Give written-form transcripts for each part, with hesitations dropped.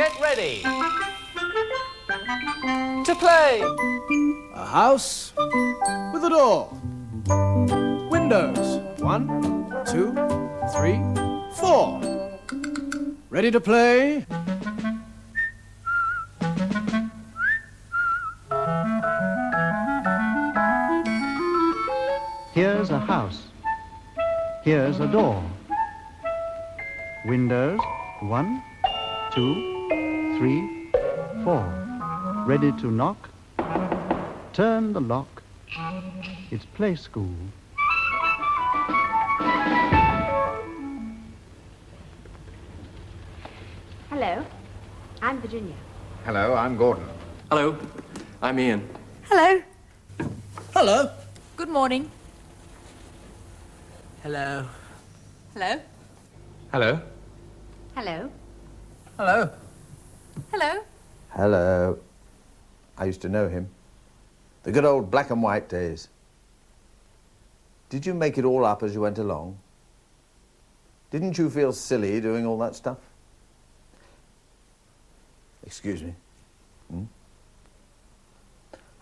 get ready. To play. A house with a door. Windows. 1, 2, 3, 4. Ready to play? Here's a house. Here's a door. Windows, 1, 2, 3, 4. Ready to knock? Turn the lock. It's Playschool. Hello, I'm Virginia. Hello, I'm Gordon. Hello, I'm Ian. Hello. Hello. Good morning. Hello. Hello. Hello. Hello. Hello. Hello. Hello. I used to know him. The good old black and white days. Did you make it all up as you went along? Didn't you feel silly doing all that stuff? Excuse me.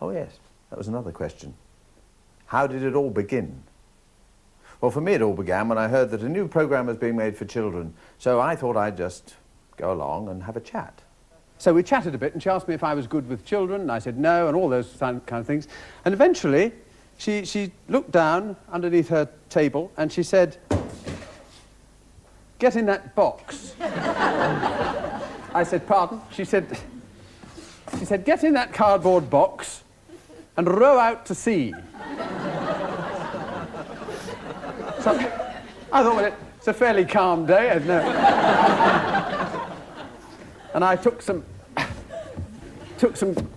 Oh, yes, that was another question. How did it all begin? Well, for me, it all began when I heard that a new program was being made for children, so I thought I'd just go along and have a chat. So we chatted a bit, and she asked me if I was good with children, and I said no, and all those kind of things. And eventually, she looked down underneath her table, and she said, "Get in that box." I said, "Pardon?" She said, "Get in that cardboard box and row out to sea." So I thought, well, it's a fairly calm day, I don't know. And I took some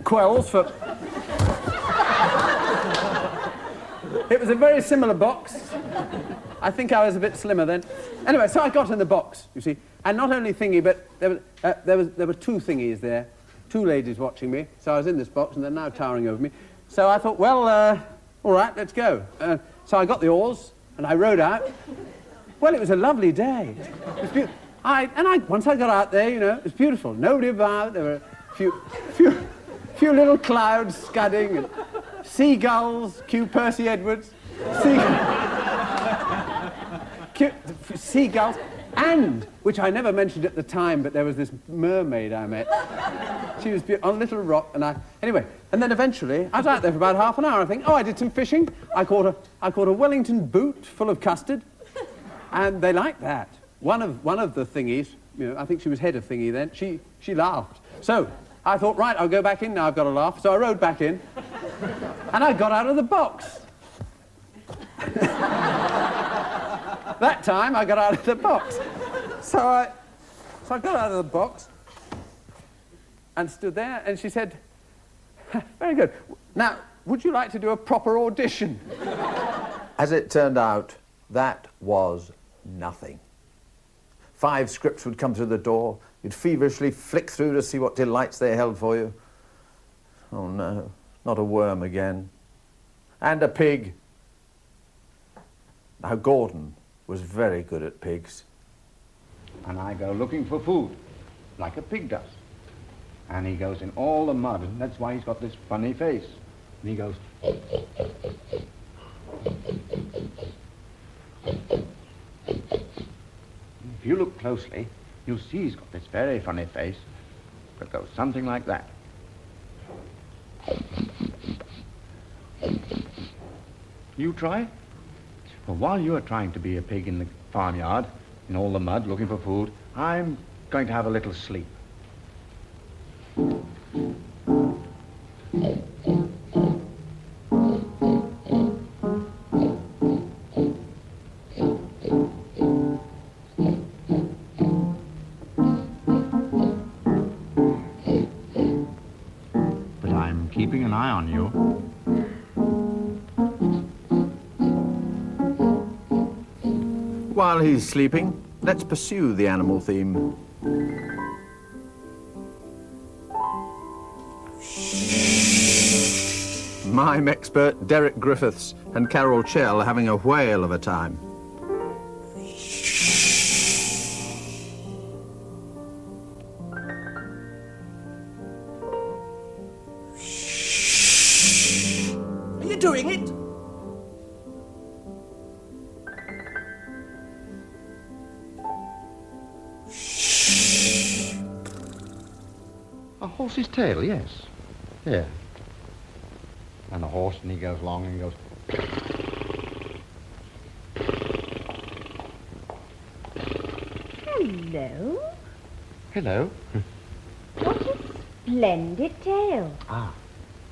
quells for... It was a very similar box. I think I was a bit slimmer then. Anyway, so I got in the box, you see. And not only thingy, but there were two thingies there, two ladies watching me. So I was in this box, and they're now towering over me. So I thought, well, all right, let's go. So I got the oars, and I rowed out. Well, it was a lovely day. It was beautiful. Once I got out there, you know, it was beautiful. Nobody about. There were a few little clouds scudding, and seagulls. Cue Percy Edwards. Seagulls, and which I never mentioned at the time, but there was this mermaid I met. She was on a little rock, and anyway. And then eventually, I was out there for about half an hour. I think, I did some fishing. I caught a Wellington boot full of custard, and they liked that. One of the thingies, you know, I think she was head of thingy then. She laughed. So I thought, right, I'll go back in now. I've got to laugh. So I rowed back in, and I got out of the box. That time I got out of the box. So I got out of the box and stood there, and she said, "Very good. Now, would you like to do a proper audition?" As it turned out, that was nothing. 5 scripts would come through the door. You'd feverishly flick through to see what delights they held for you. Oh, no, not a worm again. And a pig. Now, Gordon was very good at pigs. And I go looking for food, like a pig does. And he goes in all the mud, and that's why he's got this funny face. And he goes... If you look closely, you'll see he's got this very funny face that goes something like that. You try? Well, while you are trying to be a pig in the farmyard, in all the mud, looking for food, I'm going to have a little sleep. But I'm keeping an eye on you. While he's sleeping, let's pursue the animal theme. Mime expert Derek Griffiths and Carol Chell having a whale of a time. doing it? A horse's tail, yes. Here. And the horse, and he goes along and he goes... Hello. Hello. What a splendid tail. Ah.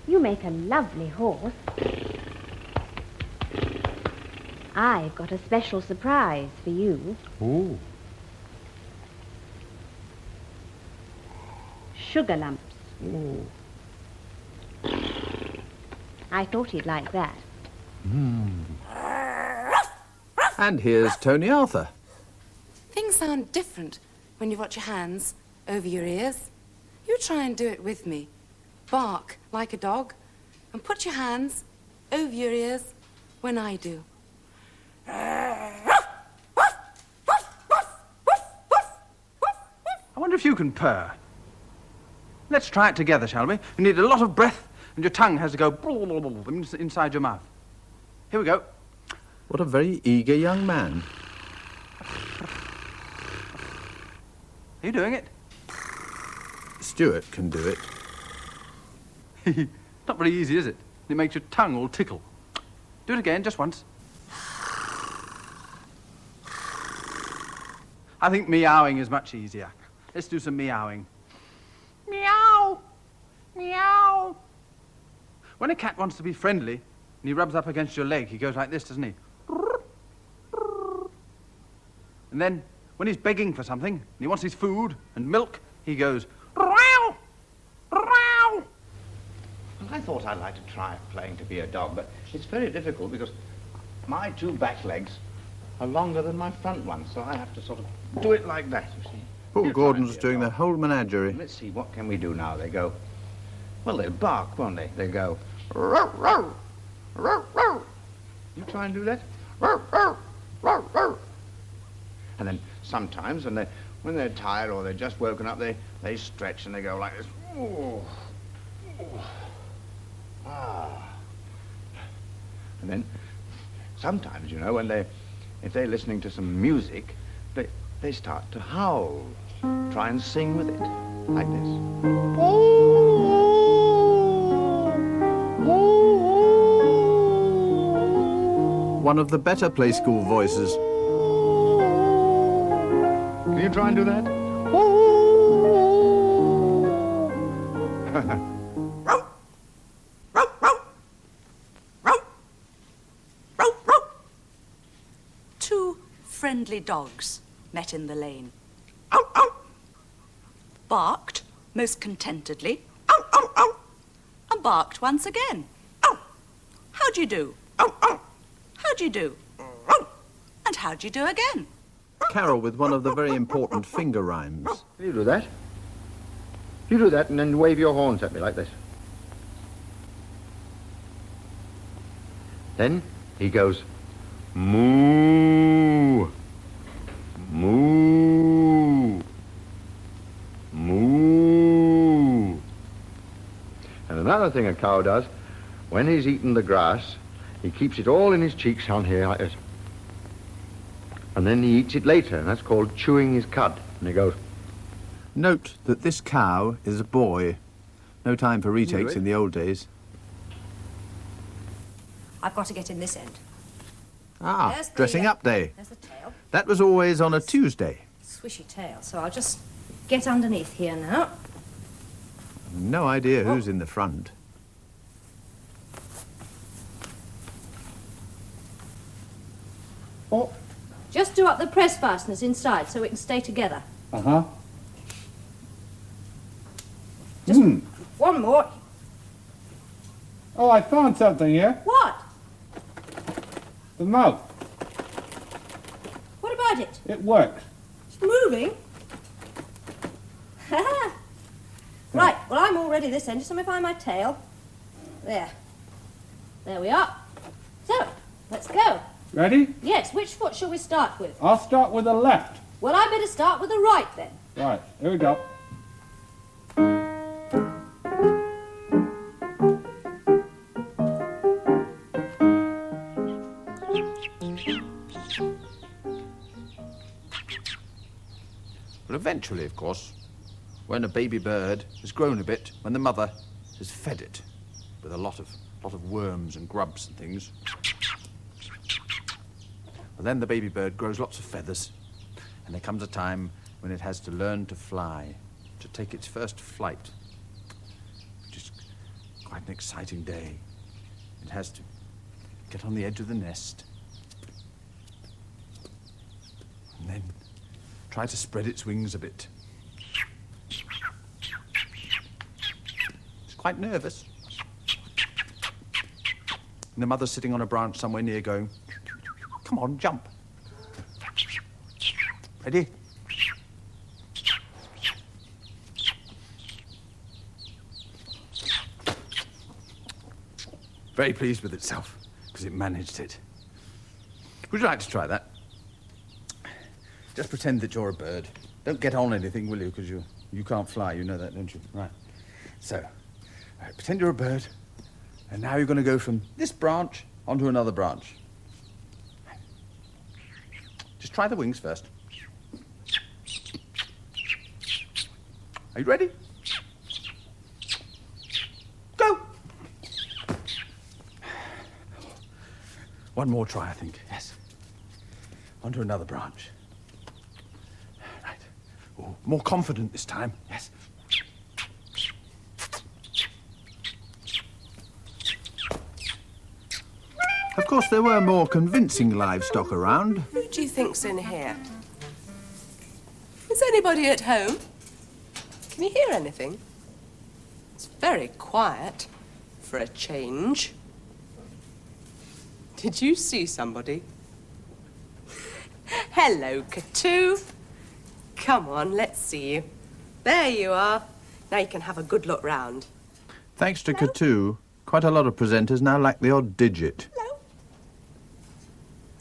You make a lovely horse. I've got a special surprise for you. Ooh. Sugar lumps. Ooh. I thought he'd like that. And here's Tony Arthur. Things sound different when you've got your hands over your ears. You try and do it with me. Bark like a dog and put your hands over your ears when I do. I wonder if you can purr. Let's try it together, shall we? You need a lot of breath, and your tongue has to go inside your mouth. Here we go. What a very eager young man. Are you doing it? Stuart can do it. Not very easy, is it? It makes your tongue all tickle. Do it again, just once. I think meowing is much easier. Let's do some meowing. Meow! Meow! When a cat wants to be friendly and he rubs up against your leg, he goes like this, doesn't he? And then, when he's begging for something and he wants his food and milk, he goes, Row! Row! Well, I thought I'd like to try playing to be a dog, but it's very difficult because my two back legs are longer than my front ones, so I have to sort of do it like that, you see. Poor You try Gordon's and be a doing the dog. whole menagerie. Let's see, what can we do now? They go, well, they'll bark, won't they? They go, row, row, row, row. You try and do that? Row, row, row, row. And then sometimes when they're tired or they're just woken up, they stretch and they go like this. Ooh. Ooh. Ah. And then sometimes, you know, if they're listening to some music, they start to howl. Try and sing with it, like this. One of the better Playschool voices. Can you try and do that? Two friendly dogs met in the lane. Barked most contentedly. And barked once again. How do you do? How do you do? And how do you do again? Carol with one of the very important finger rhymes. You do that. You do that and then wave your horns at me like this. Then he goes, moo, moo, moo. And another thing a cow does, when he's eaten the grass, he keeps it all in his cheeks down here like this. And then he eats it later, and that's called chewing his cud. And he goes, Note that this cow is a boy. No time for retakes in the old days. I've got to get in this end. Ah, There's the, dressing up day. There's the tail. That was always on a Tuesday. Swishy tail. So I'll just get underneath here now. No idea who's in the front. Oh. Just do up the press fasteners inside so it can stay together. Uh-huh. Just one more. Oh, I found something here. What? The mouth. What about it? It works. It's moving. Right, well, I'm all ready this end. Just let me find my tail. There. There we are. So, let's go. Ready? Yes, which foot shall we start with? I'll start with the left. Well, I better start with the right then. Right, here we go. But eventually, of course, when a baby bird has grown a bit, when the mother has fed it with a lot of worms and grubs and things, well, then the baby bird grows lots of feathers, and there comes a time when it has to learn to fly, to take its first flight, which is quite an exciting day. It has to get on the edge of the nest, and then try to spread its wings a bit. It's quite nervous. And the mother's sitting on a branch somewhere near going, come on, jump. Ready? Very pleased with itself, because it managed it. Would you like to try that? Just pretend that you're a bird. Don't get on anything, will you? Because you can't fly, you know that, don't you? Right. So, right, pretend you're a bird, and now you're going to go from this branch onto another branch. Just try the wings first. Are you ready? Go! One more try, I think. Yes. Onto another branch. Right. Oh, more confident this time. Yes. Of course, there were more convincing livestock around. Who do you think's in here? Is anybody at home? Can you hear anything? It's very quiet for a change. Did you see somebody? Hello, Katoo. Come on, let's see you. There you are. Now you can have a good look round. Thanks to Katoo, quite a lot of presenters now lack the odd digit. Hello.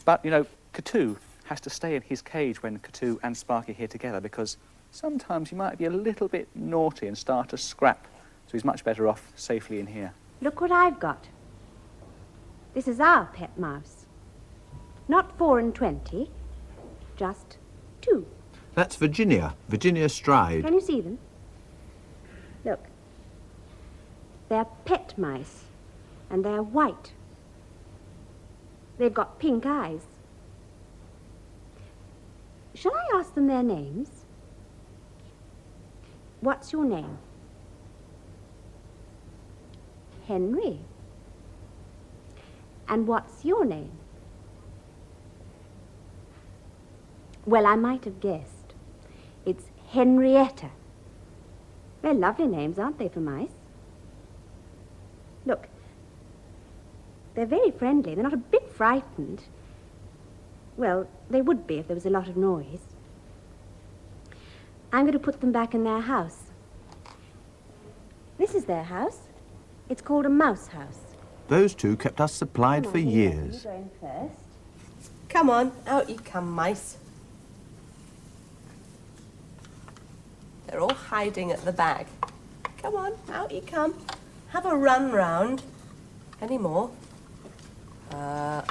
But, you know, Katoo has to stay in his cage when Katoo and Sparky are here together because sometimes he might be a little bit naughty and start to scrap. So he's much better off safely in here. Look what I've got. This is our pet mouse. Not 4 and 20, just 2. That's Virginia Stride. Can you see them? Look. They're pet mice, and they're white. They've got pink eyes. Shall I ask them their names? What's your name? Henry. And what's your name? Well, I might have guessed. It's Henrietta. They're lovely names, aren't they, for mice? Look, they're very friendly. They're not a bit frightened. Well, they would be if there was a lot of noise. I'm going to put them back in their house. This is their house. It's called a mouse house. Those two kept us supplied for years. You go in first. Come on, out you come, mice. They're all hiding at the back. Come on, out you come. Have a run round. Any more? Come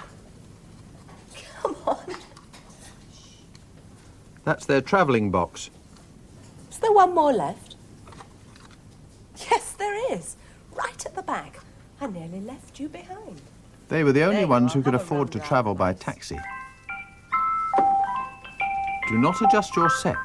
on. That's their travelling box. Is there one more left? Yes, there is. Right at the back. I nearly left you behind. They were the only There you ones are. who could Have a afford to run travel round, by mice. taxi. Do not adjust your set.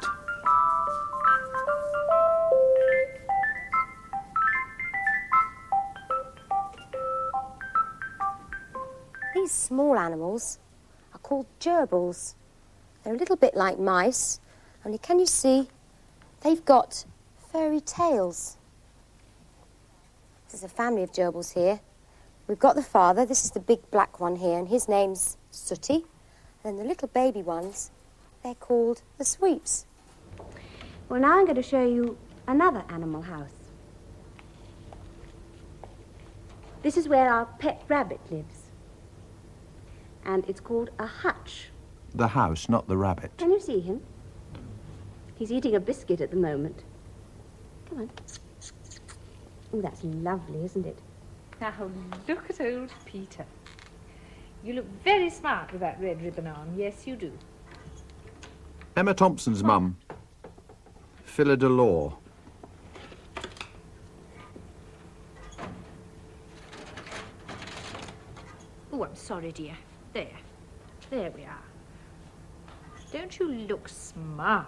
These small animals are called gerbils. They're a little bit like mice, only can you see they've got furry tails. This is a family of gerbils here. We've got the father, this is the big black one here, and his name's Sooty. And then the little baby ones, they're called the sweeps. Well, now I'm going to show you another animal house. This is where our pet rabbit lives. And it's called a hutch. The house, not the rabbit. Can you see him? He's eating a biscuit at the moment. Come on. Oh, that's lovely, isn't it? Now, look at old Peter. You look very smart with that red ribbon on. Yes, you do. Emma Thompson's mum. Fila de law. Oh, I'm sorry, dear. There. There we are. Don't you look smart?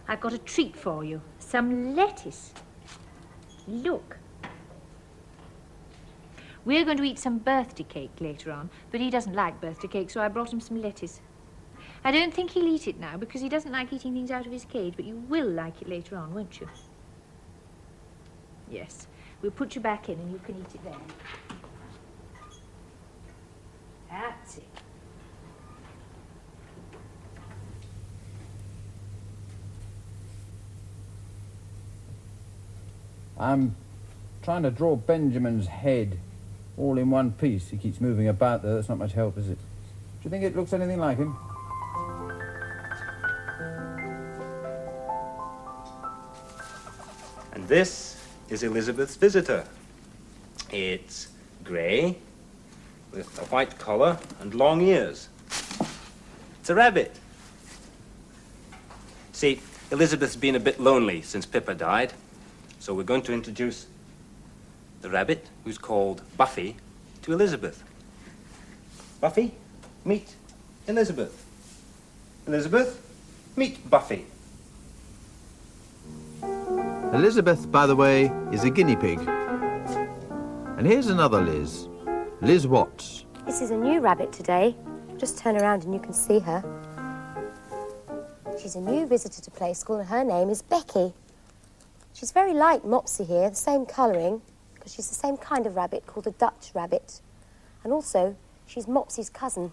I've got a treat for you. Some lettuce. Look. We're going to eat some birthday cake later on, but he doesn't like birthday cake, so I brought him some lettuce. I don't think he'll eat it now because he doesn't like eating things out of his cage, but you will like it later on, won't you? Yes. We'll put you back in and you can eat it there. That's it. I'm trying to draw Benjamin's head all in one piece. He keeps moving about there. That's not much help, is it? Do you think it looks anything like him? And this is Elizabeth's visitor. It's grey, with a white collar and long ears. It's a rabbit. See, Elizabeth's been a bit lonely since Pippa died, so we're going to introduce the rabbit, who's called Buffy, to Elizabeth. Buffy, meet Elizabeth. Elizabeth, meet Buffy. Elizabeth, by the way, is a guinea pig. And here's another Liz. Liz Watts. This is a new rabbit today. Just turn around and you can see her. She's a new visitor to Playschool and her name is Becky. She's very like Mopsy here, the same colouring, because she's the same kind of rabbit called a Dutch rabbit. And also, she's Mopsy's cousin.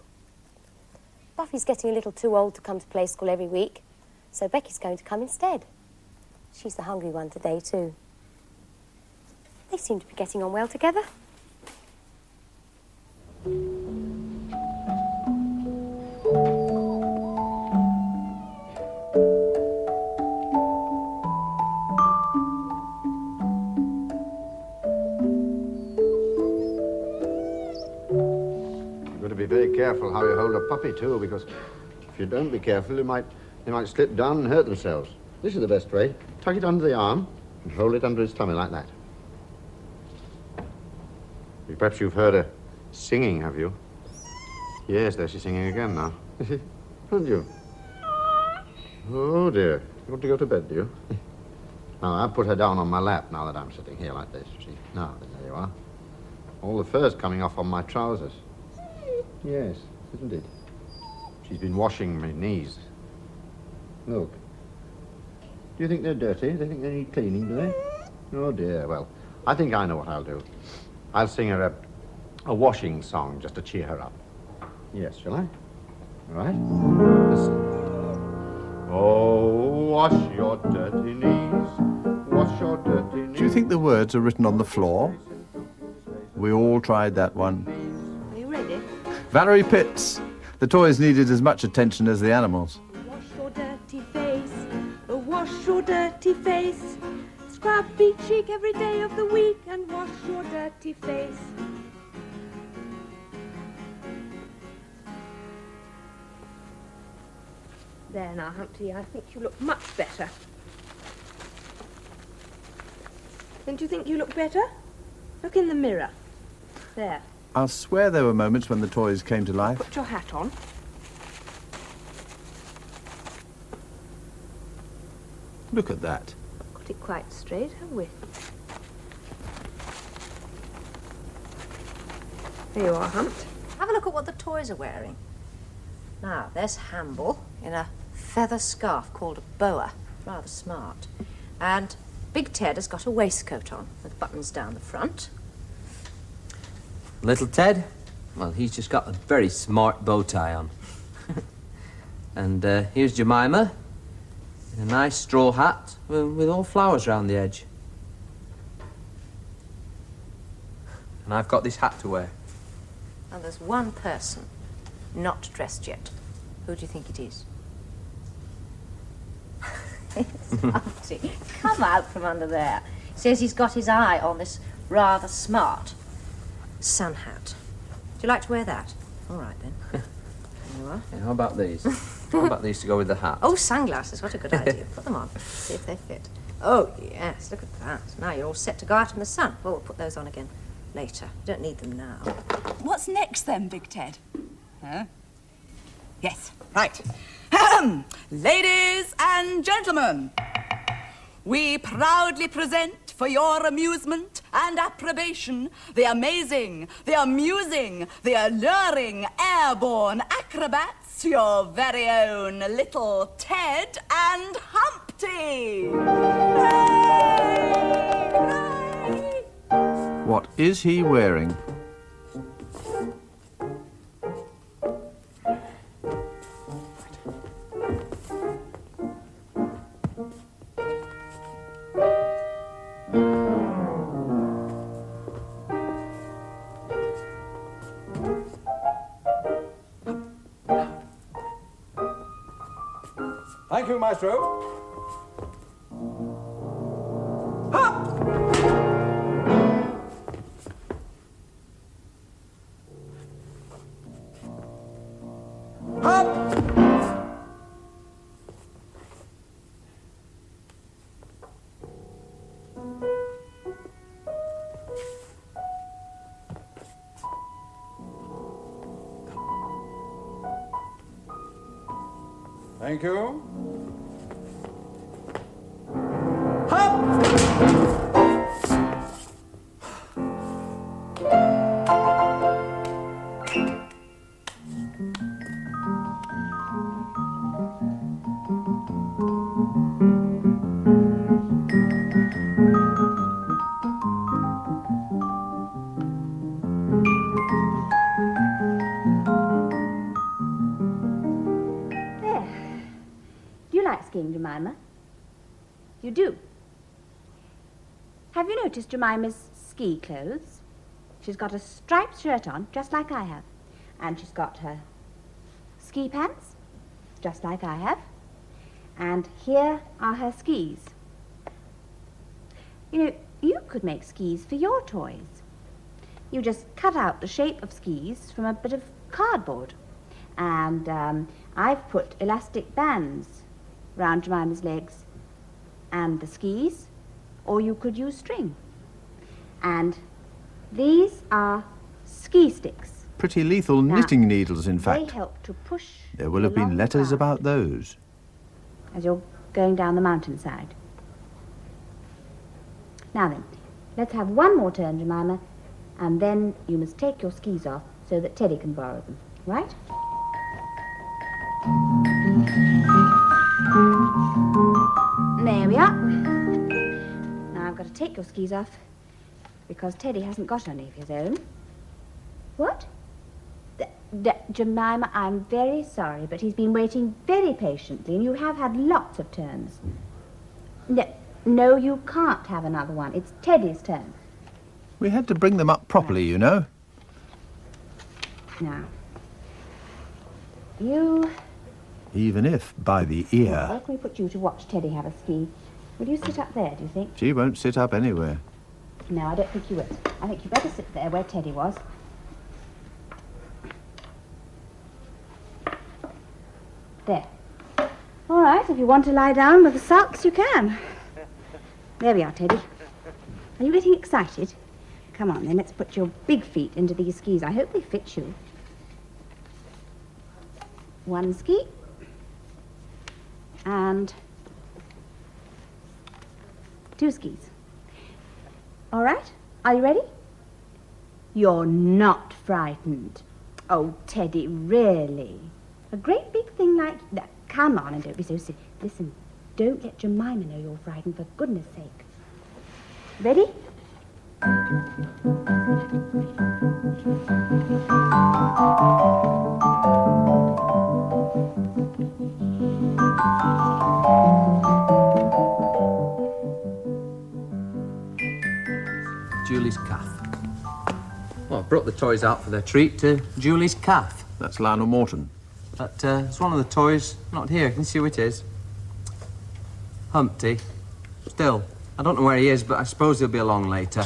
Buffy's getting a little too old to come to Playschool every week, so Becky's going to come instead. She's the hungry one today, too. They seem to be getting on well together. You've got to be very careful how you hold a puppy, too, because if you don't be careful, they might slip down and hurt themselves. This is the best way. Tuck it under the arm and hold it under his tummy like that. Perhaps you've heard her singing, have you? Yes, there she's singing again now. Haven't you? Oh, dear. You want to go to bed, do you? Now, I'll put her down on my lap now that I'm sitting here like this, you see. Now, there you are. All the fur's coming off on my trousers. Yes, isn't it? She's been washing my knees. Look. Do you think they're dirty? Do they think they need cleaning, do they? Oh, dear. Well, I think I know what I'll do. I'll sing her a washing song just to cheer her up. Yes, shall I? All right? Listen. Oh, wash your dirty knees. Wash your dirty knees. Do you think the words are written on the floor? We all tried that one. Are you ready? Valerie Pitts. The toys needed as much attention as the animals. Wash your dirty face. Oh, wash your dirty face. Scrub each cheek every day of the week and wash your dirty face. There now, Humpty, I think you look much better. Don't you think you look better? Look in the mirror. There. I'll swear there were moments when the toys came to life. Put your hat on. Look at that. Got it quite straight, have we? There you are, Humped. Have a look at what the toys are wearing. Now, there's Hamble in a feather scarf called a boa. Rather smart. And Big Ted has got a waistcoat on with buttons down the front. Little Ted? Well, he's just got a very smart bow tie on. And here's Jemima in a nice straw hat with all flowers round the edge. And I've got this hat to wear. And there's one person not dressed yet. Who do you think it is? It's Humpty. Come out from under there. Says he's got his eye on this rather smart sun hat. Do you like to wear that? All right, then. you are. Yeah, how about these? How about these to go with the hat? Oh, sunglasses. What a good idea. Put them on. See if they fit. Oh, yes. Look at that. Now you're all set to go out in the sun. Well, we'll put those on again later. You don't need them now. What's next then, Big Ted? Huh? Yes, right. Ladies and gentlemen, we proudly present for your amusement and approbation the amazing, the amusing, the alluring airborne acrobats, your very own little Ted and Humpty. What is he wearing? Thank you, Maestro. Thank you. Jemima? You do? Have you noticed Jemima's ski clothes? She's got a striped shirt on, just like I have. And she's got her ski pants, just like I have. And here are her skis. You know, you could make skis for your toys. You just cut out the shape of skis from a bit of cardboard. And I've put elastic bands round Jemima's legs and the skis, or you could use string. And these are ski sticks. Pretty lethal Now, knitting needles, in They fact. help to push There will have been along letters the about those. as you're going down the mountainside. Now then, let's have one more turn, Jemima, and then you must take your skis off so that Teddy can borrow them, right? There we are. Now I've got to take your skis off because Teddy hasn't got any of his own. What? Jemima, I'm very sorry, but he's been waiting very patiently, and you have had lots of turns. No, you can't have another one. It's Teddy's turn. We had to bring them up properly, you know. Now, you... Even if by the Where ear. can we put you to watch Teddy have a ski? Will you sit up there, do you think? She won't sit up anywhere. No, I don't think you will. I think you better sit there where Teddy was. There. All right, if you want to lie down with the sulks, you can. There we are, Teddy. Are you getting excited? Come on, then, let's put your big feet into these skis. I hope they fit you. One ski. And two skis. All right, are you ready? You're not frightened. Oh, Teddy, really? A great big thing like that. Come on and don't be so silly. Listen, don't let Jemima know you're frightened, for goodness sake. Ready? Julie's calf. Well, I brought the toys out for their treat to Julie's calf. That's Lionel Morton. But it's one of the toys not here. Can you see who it is? Humpty. Still, I don't know where he is, but I suppose he'll be along later.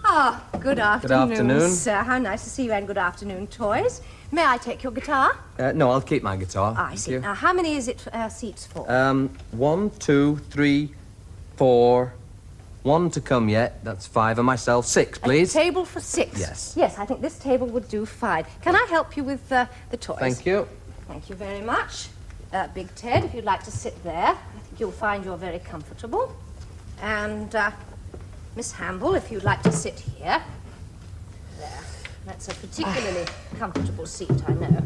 Ah, Good afternoon, afternoon. sir. How nice to see you, and good afternoon, toys. May I take your guitar? No, I'll keep my guitar. I Thank see. you. Now, how many is it seats for? 1, 2, 3, 4. 1 to come yet. That's 5, and myself 6, please. A table for 6? Yes. Yes, I think this table would do fine. Can I help you with the toys? Thank you. Thank you very much. Big Ted, if you'd like to sit there, I think you'll find you're very comfortable. And Miss Hamble, if you'd like to sit here. There. That's a particularly comfortable seat, I know.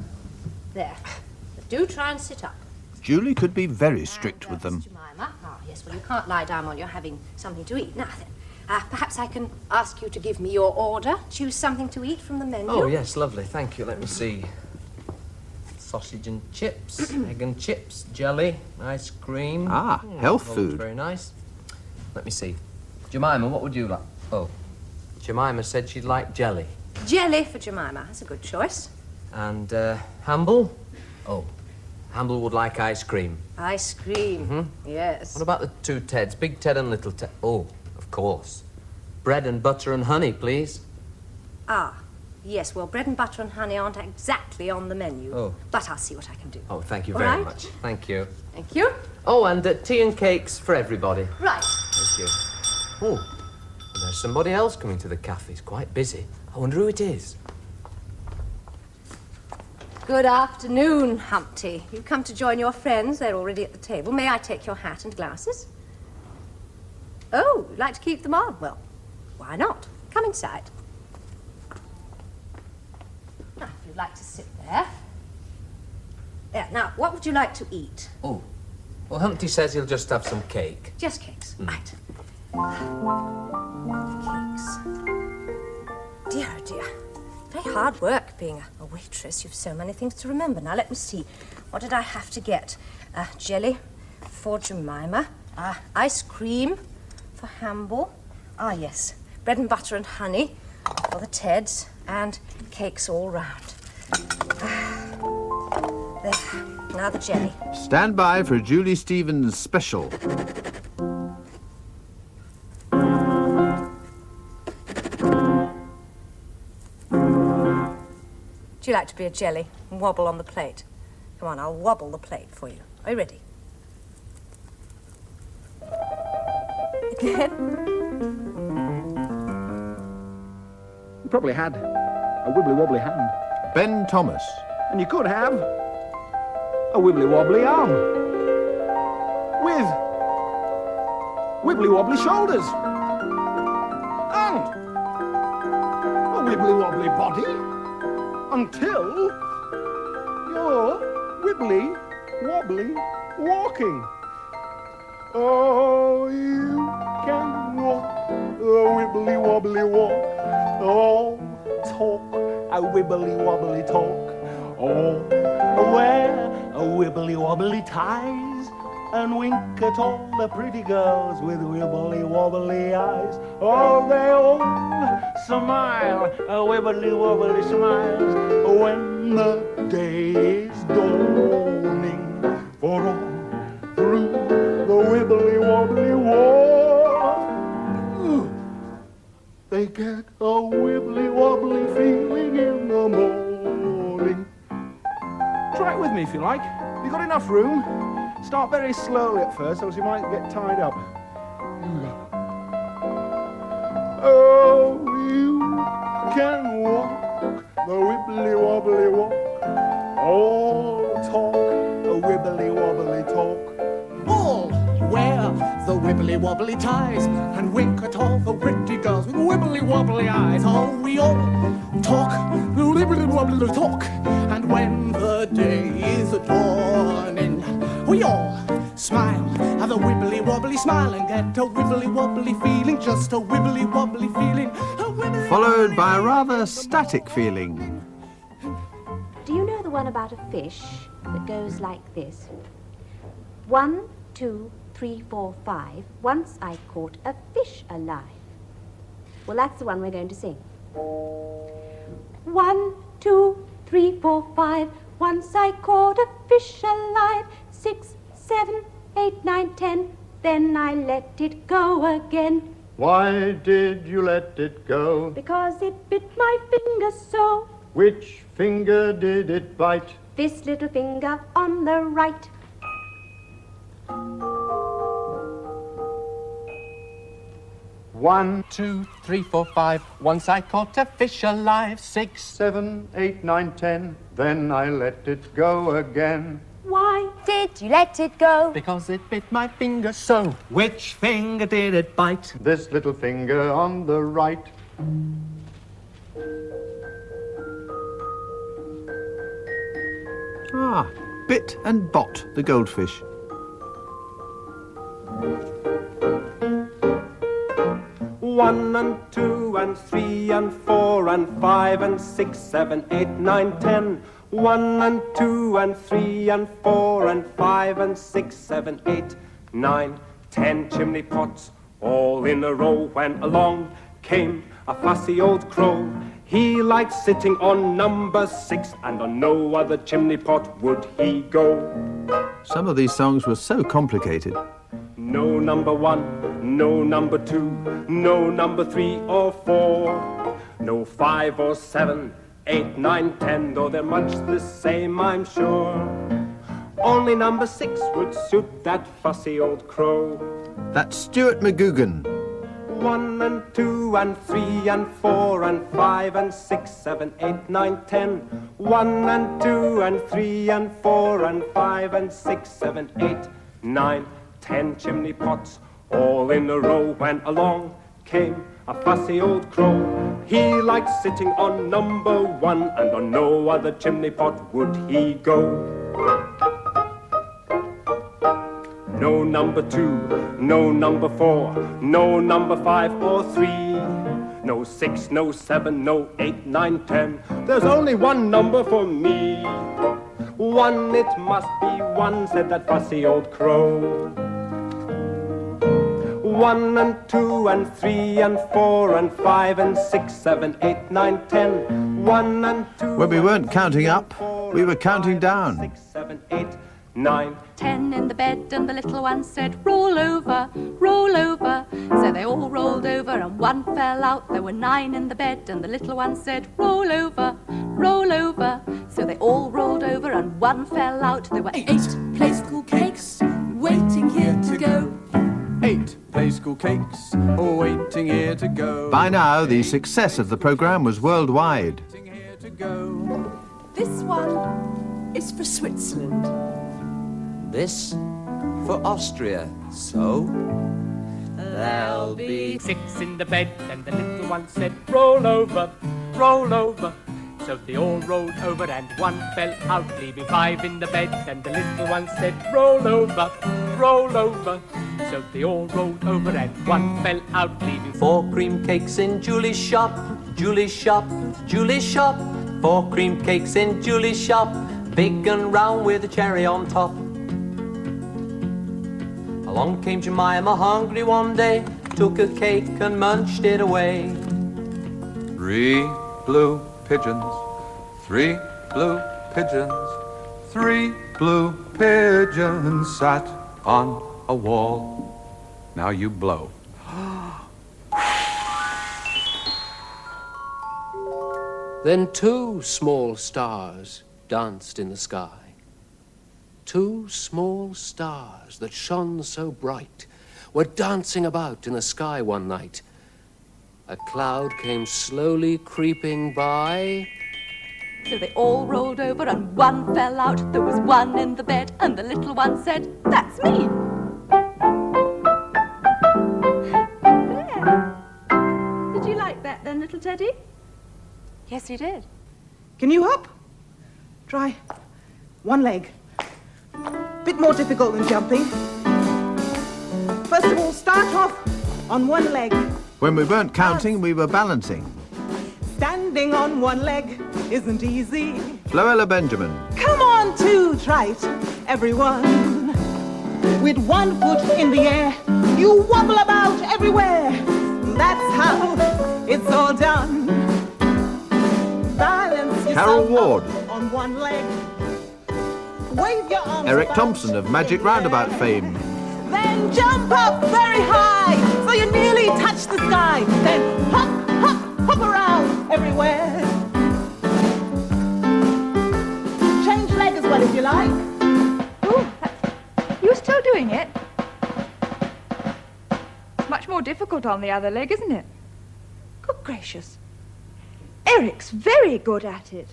There. But do try and sit up. Julie could be very strict with them. Jemima. Ah, yes, well, you can't lie down while you're having something to eat. Now then, perhaps I can ask you to give me your order. Choose something to eat from the menu. Oh, yes, lovely. Thank you. Let me see. Sausage and chips, egg and chips, jelly, ice cream. Health all food. Very nice. Let me see. Jemima, what would you like? Oh, Jemima said she'd like jelly. Jelly for Jemima. That's a good choice. And Hamble? Oh, Hamble would like ice cream. Ice cream. Yes. What about the 2 Teds? Big Ted and Little Ted? Oh, of course. Bread and butter and honey, please. Ah, yes. Well, bread and butter and honey aren't exactly on the menu. Oh. But I'll see what I can do. Oh, thank you All very right. much. Thank you. Thank you. Oh, and tea and cakes for everybody. Right. Thank you. Oh, there's somebody else coming to the cafe. He's quite busy. I wonder who it is. Good afternoon, Humpty. You've come to join your friends. They're already at the table. May I take your hat and glasses? Oh, you'd like to keep them on? Well, why not? Come inside. Now, if you'd like to sit there. There, now, what would you like to eat? Oh, well, Humpty says he'll just have some cake. Just cakes. Right. Cakes. Dear, oh dear. Very hard work being a waitress. You've so many things to remember. Now, let me see. What did I have to get? Jelly for Jemima. Ice cream for Hamble. Ah, yes. Bread and butter and honey for the Teds. And cakes all round. There. Now the jelly. Stand by for Julie Stevens' special. Would you like to be a jelly and wobble on the plate? Come on, I'll wobble the plate for you. Are you ready? Again. You probably had a wibbly wobbly hand. Ben Thomas. And you could have a wibbly wobbly arm. With wibbly wobbly shoulders. And a wibbly wobbly body. Until you're wibbly wobbly walking. Oh, you can walk a wibbly wobbly walk. Oh, talk a wibbly wobbly talk. Oh, wear a wibbly wobbly ties and wink at all the pretty girls with wibbly wobbly eyes. Oh, they all smile, a wibbly wobbly smiles when the day is dawning. For all through the wibbly wobbly walk, they get a wibbly wobbly feeling in the morning. Try it with me if you like. You've got enough room. Start very slowly at first, else you might get tied up. Here we go. Oh, you can walk the wibbly wobbly walk. All talk a wibbly wobbly talk. All wear the wibbly wobbly ties and wink at all the pretty girls with wibbly wobbly eyes. Oh, we all talk wibbly wobbly talk, and when the day is dawning, we all smile, have a wibbly wobbly smile and get a wibbly wobbly feeling, just a wibbly wobbly feeling. Followed by a rather static feeling. Do you know the one about a fish that goes like this? 1, 2, 3, 4, 5. Once I caught a fish alive. Well, that's the one we're going to sing. 1, 2, 3, 4, 5. Once I caught a fish alive. 6, 7, 8, 9, 10. Then I let it go again. Why did you let it go? Because it bit my finger so. Which finger did it bite? This little finger on the right. One, 2, 3, 4, 5. Once I caught a fish alive. 6, 7, 8, 9, 10. Then I let it go again. Why did you let it go? because it bit my finger so. Which finger did it bite? This little finger on the right. Ah, Bit and Bot, the goldfish. One and 2 and 3 and 4 and 5 and 6, 7, 8, 9, 10. 1 and 2 and 3 and 4 and 5 and 6, 7, 8, 9, 10 chimney pots all in a row. When along came a fussy old crow. He liked sitting on number 6, and on no other chimney pot would he go. Some of these songs were so complicated. No number 1, no number 2, no number 3 or 4, no 5 or 7, 8, 9, 10, though they're much the same, I'm sure. Only number 6 would suit that fussy old crow. That's Stuart McGugan. 1 and 2 and 3 and 4 and 5 and 6, 7, 8, 9, 10. 1 and 2 and 3 and 4 and 5 and 6, 7, 8, 9, 10 chimney pots all in a row. When along came a fussy old crow. He liked sitting on number 1, and on no other chimney pot would he go. No number 2, no number 4, no number 5 or 3, no 6, no 7, no 8, 9, 10. There's only one number for me. 1, it must be 1, said that fussy old crow. 1 and 2 and 3 and 4 and 5 and 6, 7, 8, 9, 10. 1 and 2. When we weren't counting up, we were counting down. 6, 7, 8, 9, 10 in the bed, and the little one said, roll over, roll over. So they all rolled over and one fell out. There were 9 in the bed, and the little one said, roll over, roll over. So they all rolled over and one fell out. There were 8 Playschool cakes waiting here to go. 8 Playschool cakes waiting here to go. By now, the success of the programme was worldwide. This one is for Switzerland. This for Austria. So there'll be 6 in the bed, and the little one said, roll over, roll over. So they all rolled over and one fell out, leaving 5 in the bed, and the little one said, roll over, roll over. So they all rolled over and one fell out, leaving 4 cream cakes in Julie's shop, Julie's shop, Julie's shop. 4 cream cakes in Julie's shop, big and round with a cherry on top. Along came Jemima, hungry one day, took a cake and munched it away. 3 blue pigeons, 3 blue pigeons, 3 blue pigeons sat on a wall. Now you blow. Then 2 small stars danced in the sky. 2 small stars that shone so bright were dancing about in the sky one night. A cloud came slowly creeping by. So they all rolled over and one fell out. There was 1 in the bed, and the little one said, that's me. There. Did you like that then, little Teddy? Yes, he did. Can you hop? Try one leg. Bit more difficult than jumping. First of all, start off on one leg. When we weren't counting, we were balancing. Standing on one leg isn't easy. Floella Benjamin. Come on, 2, try it, everyone. With 1 foot in the air, you wobble about everywhere. That's how it's all done. Balance Carol yourself Ward. on one leg. Wave your arms Eric about Thompson of Magic Roundabout fame. Then and jump up very high, so you nearly touch the sky. Then hop, hop, hop around everywhere. Change leg as well if you like. You're still doing it? It's much more difficult on the other leg, isn't it? Good gracious. Eric's very good at it.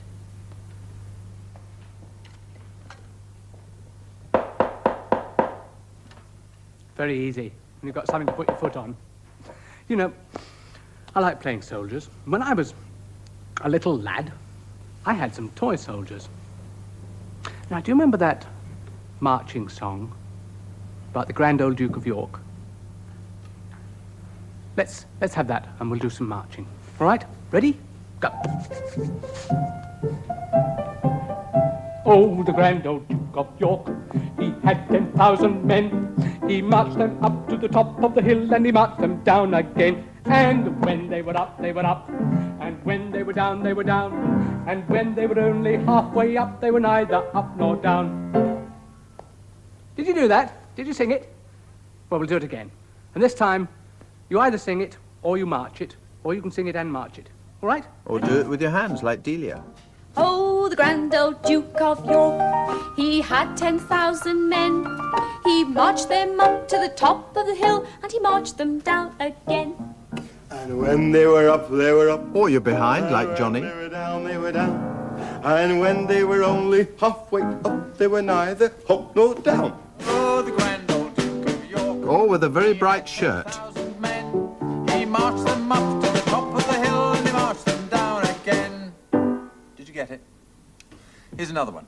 Very easy when you've got something to put your foot on. You know, I like playing soldiers. When I was a little lad, I had some toy soldiers. Now, do you remember that marching song about the grand old Duke of York? Let's have that, and we'll do some marching. All right? Ready? Go. Oh, the grand old Duke of York, he had 10,000 men. He marched them up to the top of the hill, and he marched them down again. And when they were up, they were up. And when they were down, they were down. And when they were only halfway up, they were neither up nor down. Did you do that? Did you sing it? Well, we'll do it again. And this time, you either sing it, or you march it, or you can sing it and march it. All right? Or do it with your hands, like Delia. Oh, the grand old Duke of York, he had 10,000 men. He marched them up to the top of the hill, and he marched them down again. And when they were up, they were up. Or you're behind, like Johnny. They were down, they were down. And when they were only halfway up, they were neither up nor down. Oh, the grand old Duke of York. Or with a very bright shirt. He marched them up to the top of the hill and he marched them down again. Did you get it? Here's another one.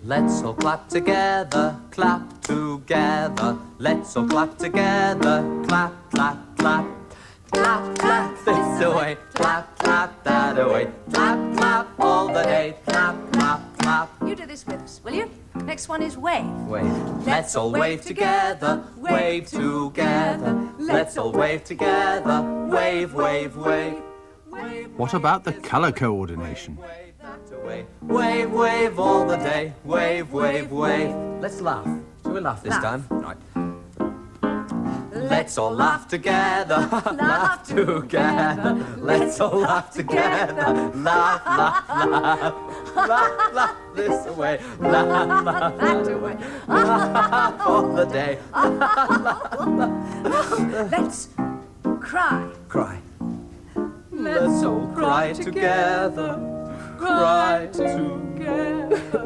Let's all clap together, clap together. Let's all clap together, clap, clap, clap. Clap, clap this away, clap, clap that away. Clap, clap all the day, clap, clap, clap. You do this with us, will you? Next one is wave. Wave. Let's all wave together, wave together. Let's all wave together, wave, wave, wave. What about the colour coordination? Wave, wave all the day, wave, wave, wave. Let's laugh. Shall we laugh this time? Right. Let's all laugh together, laugh together. Let's all laugh together, laugh, laugh, laugh. Laugh, laugh this away, laugh, laugh that away. Laugh all the day. Let's cry. Cry. Let's all cry together, cry together.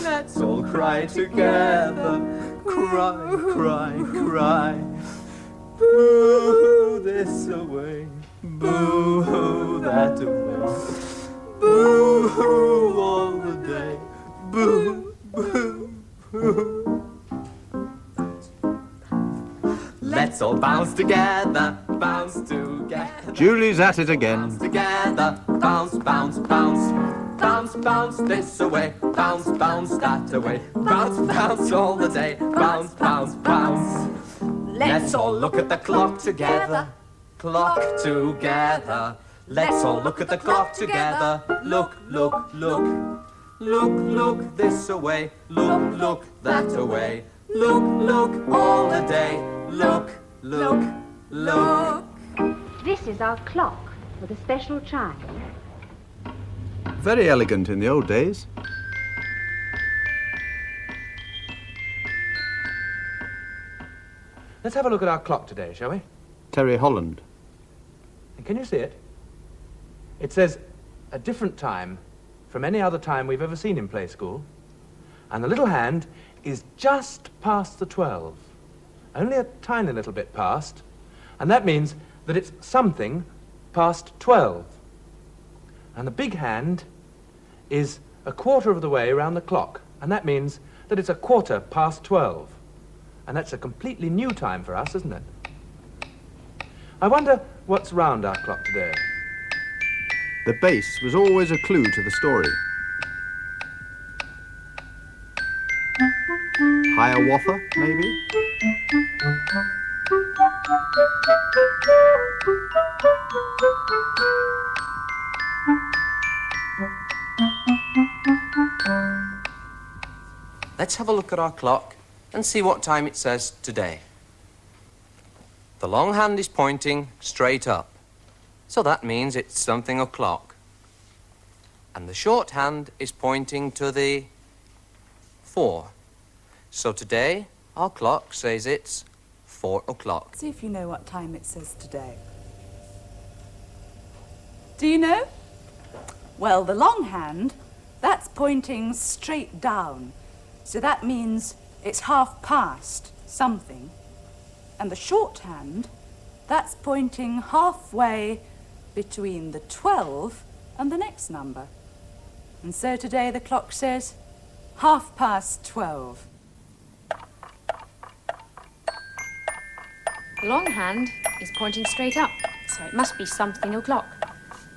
Let's all cry together, cry, cry, cry. Boo this away, boo that away. Boo all the day, boo, boo, boo. Let's all bounce together, bounce together. Julie's at it again. Together, bounce, bounce, bounce. Bounce, bounce this away, bounce, bounce that away. Bounce, bounce all the day, bounce, bounce, bounce. Let's all look at the clock together, clock together. Let's all look at the clock together. Look, look, look. Look, look this away, look, look that away. Look, look all the day. Look, look, look. This is our clock with a special chime. Very elegant in the old days. Let's have a look at our clock today, shall we? Terry Holland. And can you see it? It says a different time from any other time we've ever seen in Playschool. And the little hand is just past the 12. Only a tiny little bit past. And that means that it's something past 12. And the big hand is a quarter of the way around the clock. And that means that it's a quarter past 12. And that's a completely new time for us, isn't it? I wonder what's round our clock today. The bass was always a clue to the story. Hiawatha, maybe? let's have a look at our clock and see what time it says today. The long hand is pointing straight up, so that means it's something o'clock. And the short hand is pointing to the 4. So today, our clock says it's 4 o'clock. See if you know what time it says today. Do you know? Well, the long hand, that's pointing straight down. So that means it's past something. And the short hand, that's pointing halfway between the 12 and the next number. And so today the clock says 12:30. The long hand is pointing straight up, so it must be something o'clock.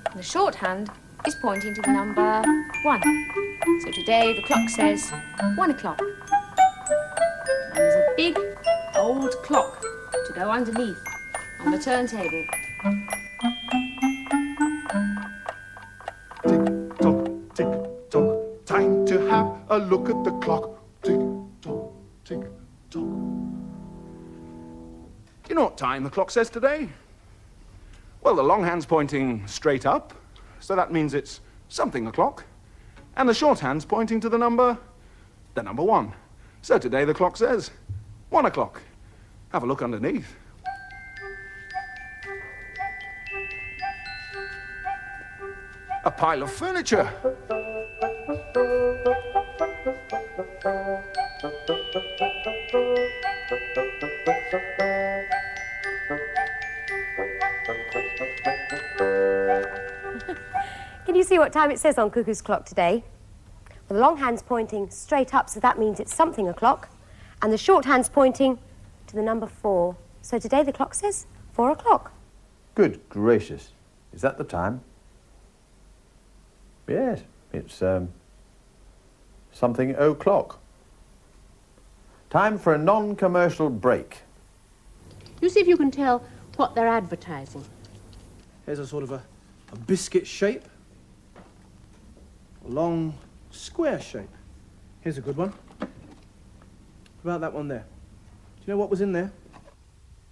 And the short hand is pointing to the number 1. So today the clock says 1 o'clock. And there's a big old clock to go underneath on the turntable. Tick-tock, time to have a look at the clock. Tick-tock, tick-tock. Do you know what time the clock says today? Well, the long hand's pointing straight up, so that means it's something o'clock. And the short hand's pointing to the number 1. So today the clock says 1 o'clock. Have a look underneath. A pile of furniture. Can you see what time it says on Cuckoo's clock today? Well, the long hand's pointing straight up, so that means it's something o'clock. And the short hand's pointing to the number 4. So today the clock says 4 o'clock. Good gracious. Is that the time? Yes, it's something o'clock. Time for a non-commercial break. You see if you can tell what they're advertising. Here's a sort of a biscuit shape. A long square shape. Here's a good one. What about that one there? Do you know what was in there?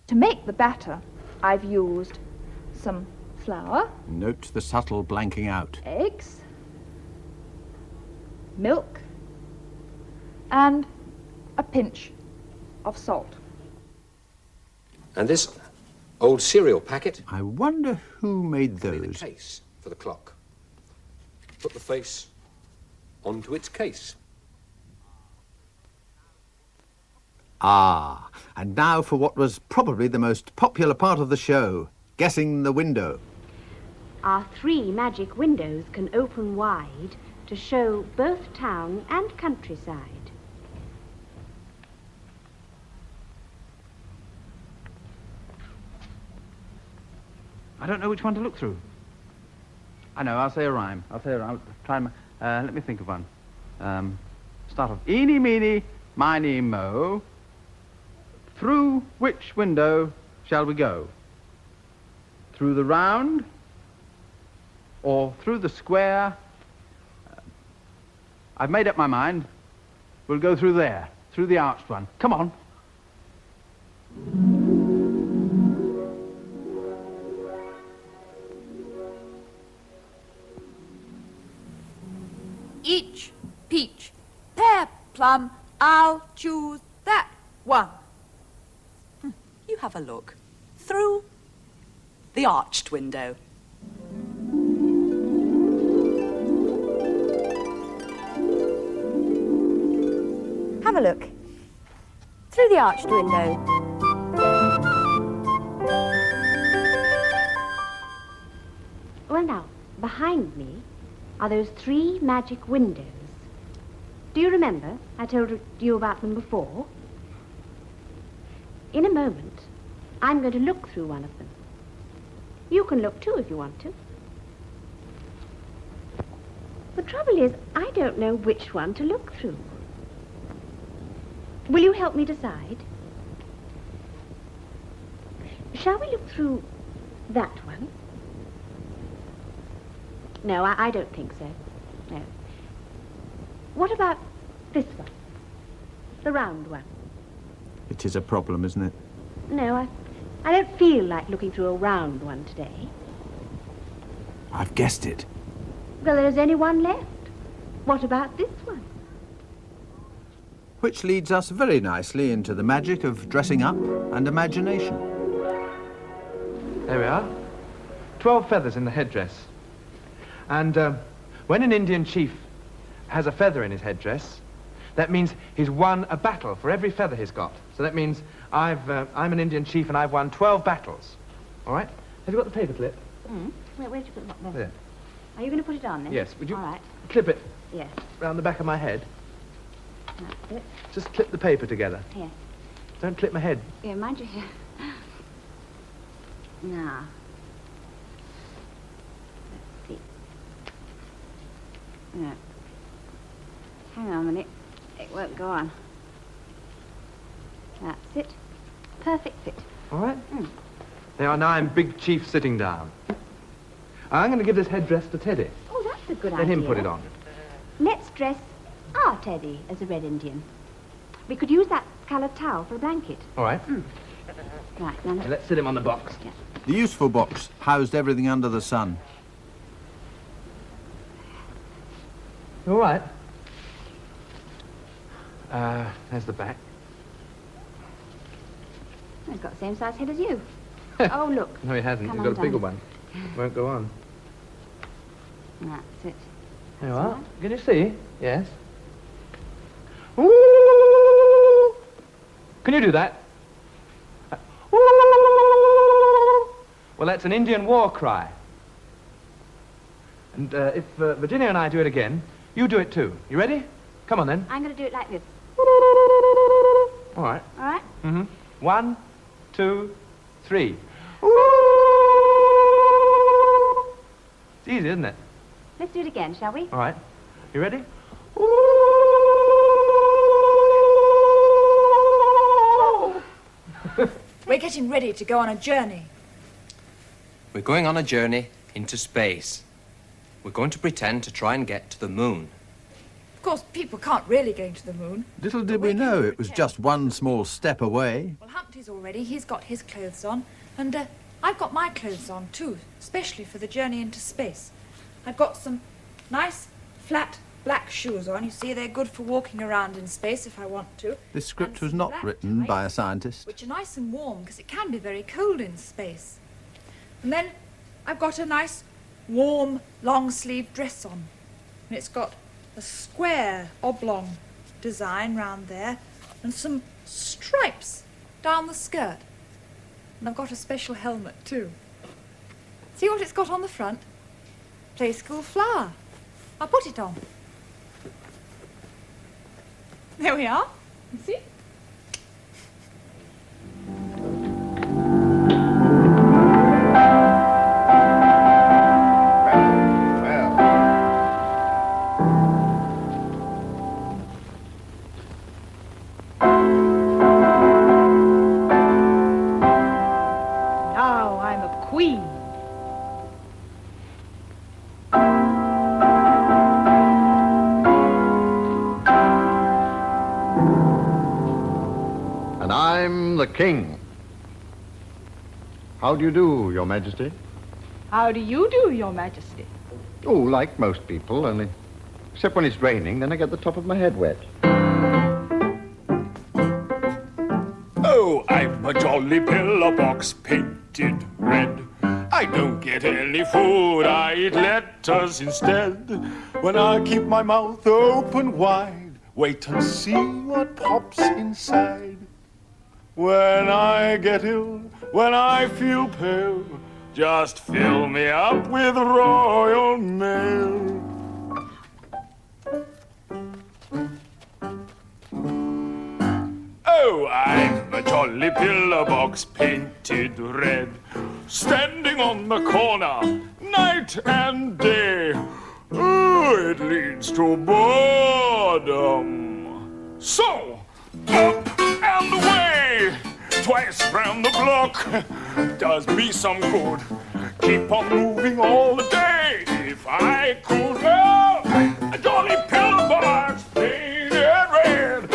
To make the batter, I've used some flour, Note the subtle blanking out. eggs, milk, and a pinch of salt. And this old cereal packet. I wonder who made The those. case for the clock. Put the face onto its case. Ah, and now for what was probably the most popular part of the show, guessing the window. Our 3 magic windows can open wide to show both town and countryside. I don't know which one to look through. I know, I'll say a rhyme. Try my, let me think of one. Start off. Eeny, meeny, miny, mo. Through which window shall we go? Through the round or through the square? I've made up my mind. We'll go through there, through the arched one. Come on. Each peach, pear, plum, I'll choose that one. You have a look. Through the arched window. Have a look. Through the arched window. Well now, behind me are those 3 magic windows. Do you remember I told you about them before? In a moment, I'm going to look through one of them. You can look too if you want to. The trouble is, I don't know which one to look through. Will you help me decide? Shall we look through that one? No, I don't think so. No. What about this one? The round one. It is a problem, isn't it? No, I don't feel like looking through a round one today. I've guessed it. Well, there's only one left. What about this one? Which leads us very nicely into the magic of dressing up and imagination. There we are. 12 feathers in the headdress. And when an Indian chief has a feather in his headdress, that means he's won a battle for every feather he's got. So that means I'm an Indian chief and I've won 12 battles. All right? Have you got the paper clip? Where'd you put it? There. Are you going to put it on then? Yes. Would you All right. clip it Yes. round the back of my head? That's it. Just clip the paper together. Here. Don't clip my head. Yeah, mind you here. Now. Let's see. No. Hang on a minute. It won't go on. That's it. Perfect fit. All right? There are now I'm big chief sitting down. I'm going to give this headdress to Teddy. Oh, that's a good Let idea. him put it on. Let's dress our Teddy as a Red Indian. We could use that coloured towel for a blanket. All right. Right, now Let's sit him on the box. The useful box housed everything under the sun. You all right? There's the back. He's got the same size head as you. Oh, look. No, he hasn't. Come He's got a bigger undone. one. Won't go on. That's it. There you are. Can you see? Yes. Ooh. Can you do that? Well, that's an Indian war cry. And if Virginia and I do it again, you do it too. You ready? Come on then. I'm going to do it like this. All right. All right? 1, 2, 3. It's easy, isn't it? Let's do it again, shall we? All right. You ready? We're getting ready to go on a journey. We're going on a journey into space. We're going to pretend to try and get to the moon. Of course, people can't really go to the moon. Little did we know it was just one small step away. Well, Humpty's all ready. He's got his clothes on. And I've got my clothes on, too, especially for the journey into space. I've got some nice, flat, black shoes on. You see, they're good for walking around in space if I want to. This script was not written by a scientist. Which are nice and warm, because it can be very cold in space. And then I've got a nice, warm, long-sleeved dress on. And it's got a square, oblong design round there, and some stripes down the skirt. And I've got a special helmet, too. See what it's got on the front? Playschool flower. I'll put it on. There we are. You see? Now I'm a queen. And I'm the king. How do you do, Your Majesty? How do you do, Your Majesty? Oh, like most people, only except when it's raining, then I get the top of my head wet. Oh, I'm a jolly pillar box painted red. I don't get any food, I eat letters instead. When I keep my mouth open wide, wait and see what pops inside. When I get ill, when I feel pale, just fill me up with royal mail. Oh, I'm a jolly pillar box painted red, standing on the corner night and day. Oh, it leads to boredom. So, up and away, twice round the block does me some good. Keep on moving all the day. If I could, oh, a jolly pillar box painted red.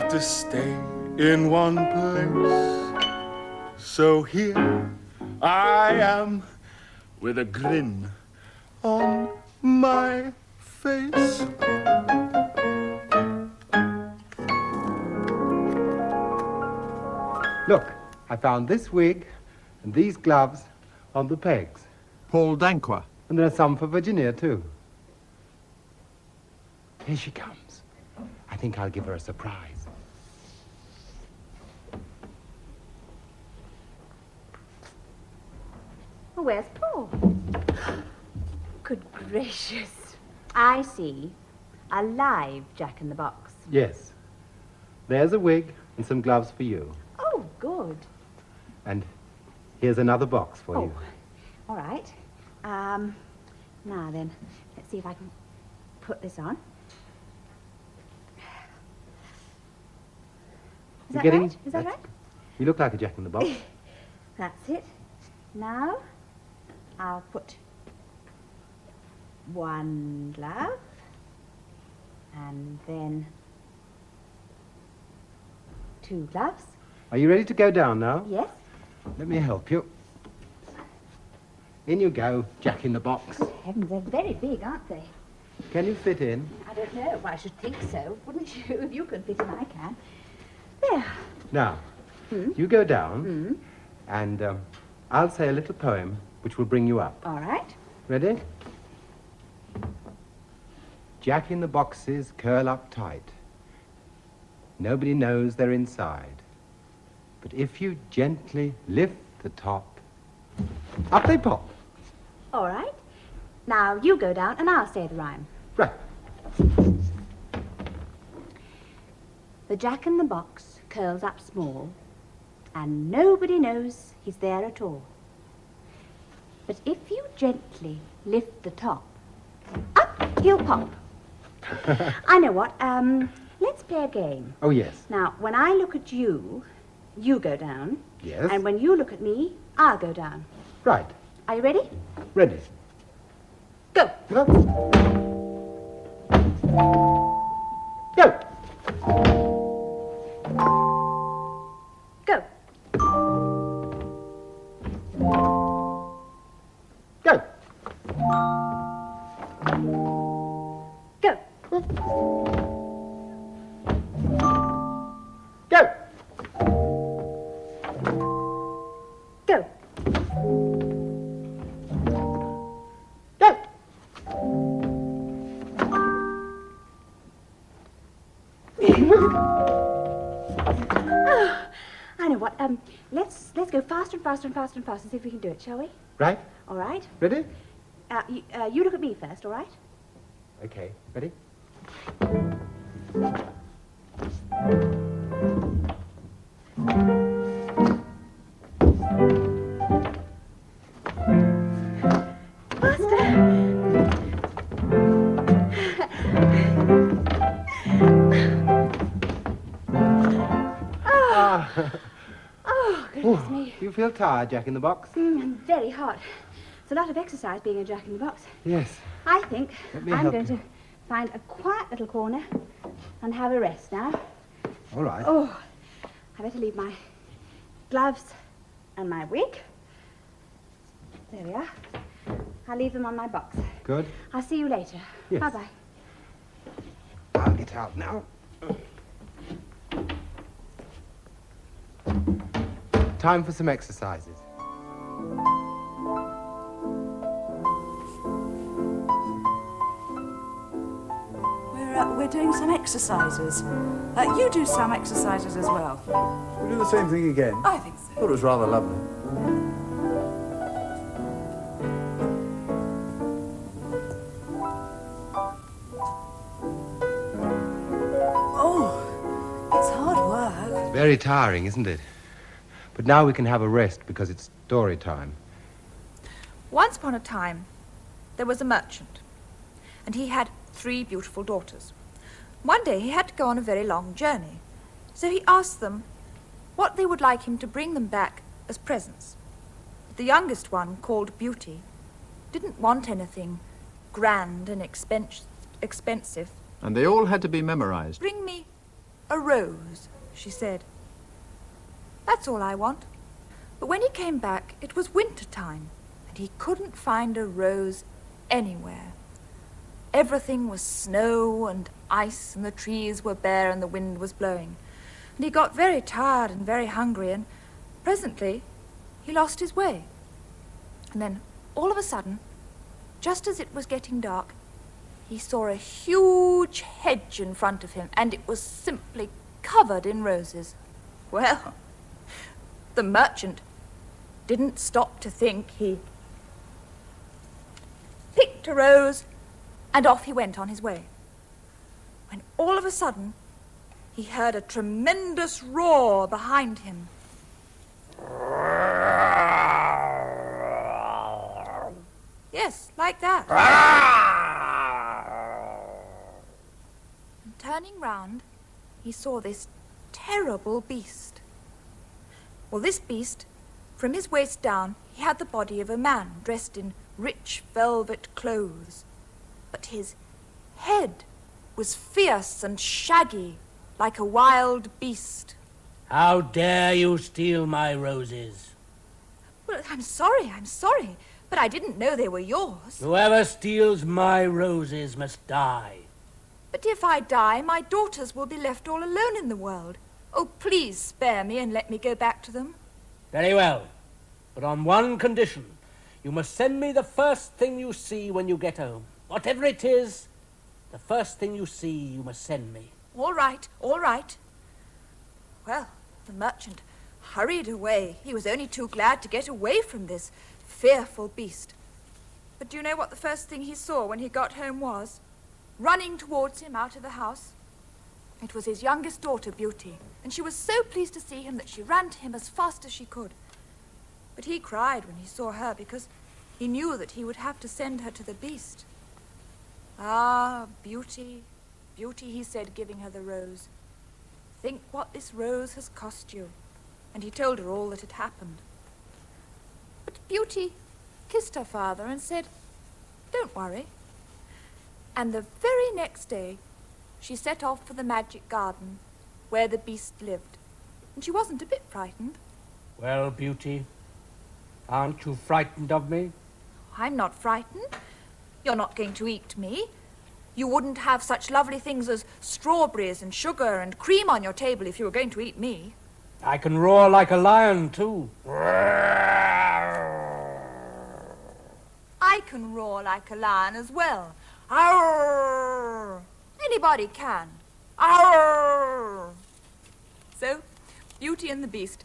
like to stay in one place. So here I am with a grin on my face. Look, I found this wig and these gloves on the pegs. Paul Danquah. And there are some for Virginia, too. Here she comes. I think I'll give her a surprise. Well, where's Paul? Good gracious. I see. A live Jack-in-the-Box. Yes. There's a wig and some gloves for you. Oh, good. And here's another box for you. All right. Now then, let's see if I can put this on. Is that right? Is that right? You look like a Jack-in-the-Box. That's it. Now, I'll put one glove, and then 2 gloves. Are you ready to go down now? Yes. Let me help you. In you go, Jack-in-the-Box. Heavens, they're very big, aren't they? Can you fit in? I don't know. Well, I should think so. Wouldn't you? If you could fit in, I can. There. Now, you go down, and I'll say a little poem which will bring you up. All right. Ready? Jack-in-the-boxes curl up tight. Nobody knows they're inside. But if you gently lift the top, up they pop. All right. Now, you go down, and I'll say the rhyme. Right. The Jack-in-the-Box curls up small, and nobody knows he's there at all. But if you gently lift the top, up he'll pop. I know what. Let's play a game. Oh, yes. Now, when I look at you, you go down. Yes. And when you look at me, I'll go down. Right. Are you ready? Ready. Go. Go. Go. Go. Go. Go. Go. Go. I know what. Let's go faster and faster and faster and faster and see if we can do it, shall we? Right. All right. Ready? You look at me first, all right? Okay. Ready? Oh, goodness me. You feel tired, Jack-in-the-Box? I'm very hot. It's a lot of exercise being a Jack-in-the-Box. Yes. I think Let me I'm help going you. to find a quiet little corner and have a rest now. All right. Oh, I better leave my gloves and my wig. There we are. I'll leave them on my box. Good. I'll see you later. Yes. Bye-bye. I'll get out now. Time for some exercises. We're doing some exercises. You do some exercises as well. We do the same thing again. I think so. Thought it was rather lovely. Oh, it's hard work. It's very tiring, isn't it? But now we can have a rest because it's story time. Once upon a time, there was a merchant, and he had 3 beautiful daughters. One day he had to go on a very long journey, so he asked them what they would like him to bring them back as presents. The youngest one, called Beauty, didn't want anything grand and expensive. And they all had to be memorized. Bring me a rose, she said. That's all I want. But when he came back, it was winter time, and he couldn't find a rose anywhere. Everything was snow and ice, and the trees were bare, and the wind was blowing. And he got very tired and very hungry, and presently he lost his way. And then, all of a sudden, just as it was getting dark, he saw a huge hedge in front of him, and it was simply covered in roses. Well, the merchant didn't stop to think. He picked a rose, and off he went on his way. When all of a sudden, he heard a tremendous roar behind him. Yes, like that. And turning round, he saw this terrible beast. Well, this beast, from his waist down, he had the body of a man dressed in rich velvet clothes. But his head was fierce and shaggy, like a wild beast. How dare you steal my roses? Well, I'm sorry, but I didn't know they were yours. Whoever steals my roses must die. But if I die, my daughters will be left all alone in the world. Oh, please spare me and let me go back to them. Very well, but on one condition. You must send me the first thing you see when you get home. Whatever it is, the first thing you see you must send me. All right, all right. Well, the merchant hurried away. He was only too glad to get away from this fearful beast. But do you know what the first thing he saw when he got home was? Running towards him out of the house. It was his youngest daughter, Beauty, and she was so pleased to see him that she ran to him as fast as she could. But he cried when he saw her because he knew that he would have to send her to the beast. Ah, Beauty, Beauty, he said, giving her the rose. Think what this rose has cost you. And he told her all that had happened. But Beauty kissed her father and said, don't worry. And the very next day, she set off for the magic garden where the beast lived. And she wasn't a bit frightened. Well, Beauty, aren't you frightened of me? I'm not frightened. You're not going to eat me. You wouldn't have such lovely things as strawberries and sugar and cream on your table if you were going to eat me. I can roar like a lion, too. I can roar like a lion as well. Arr! Anybody can. Arr! So, Beauty and the Beast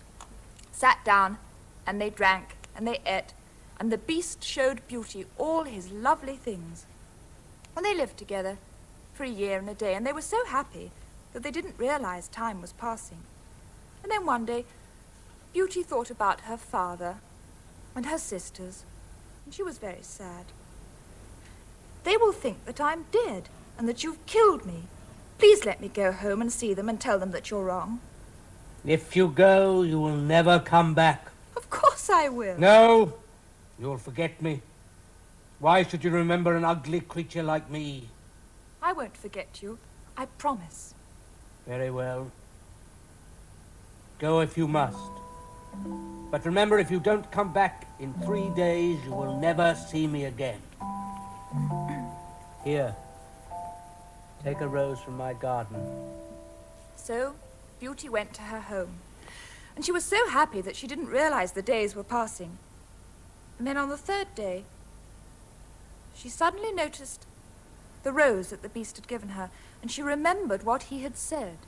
sat down, and they drank, and they ate, and the Beast showed Beauty all his lovely things. And they lived together for a year and a day, and they were so happy that they didn't realize time was passing. And then one day, Beauty thought about her father and her sisters, and she was very sad. They will think that I'm dead and that you've killed me. Please let me go home and see them and tell them that you're wrong. If you go, you will never come back. Of course I will. No, you'll forget me. Why should you remember an ugly creature like me? I won't forget you. I promise. Very well. Go if you must. But remember, if you don't come back in 3 days, you will never see me again. Here, take a rose from my garden. So, Beauty went to her home. And she was so happy that she didn't realize the days were passing. And then on the third day, she suddenly noticed the rose that the beast had given her, and she remembered what he had said.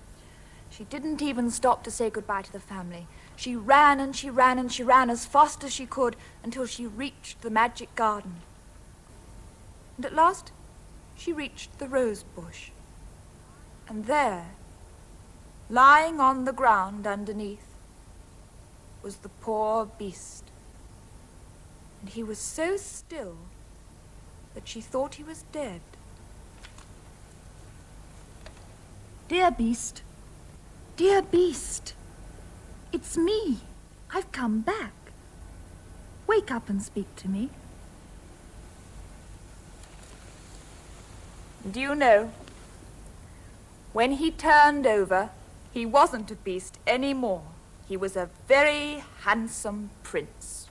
She didn't even stop to say goodbye to the family. She ran and she ran and she ran as fast as she could until she reached the magic garden. And at last, she reached the rose bush. And there, lying on the ground underneath, was the poor beast. And he was so still that she thought he was dead. Dear Beast, it's me. I've come back. Wake up and speak to me. Do you know, when he turned over He wasn't a beast anymore. He was a very handsome prince.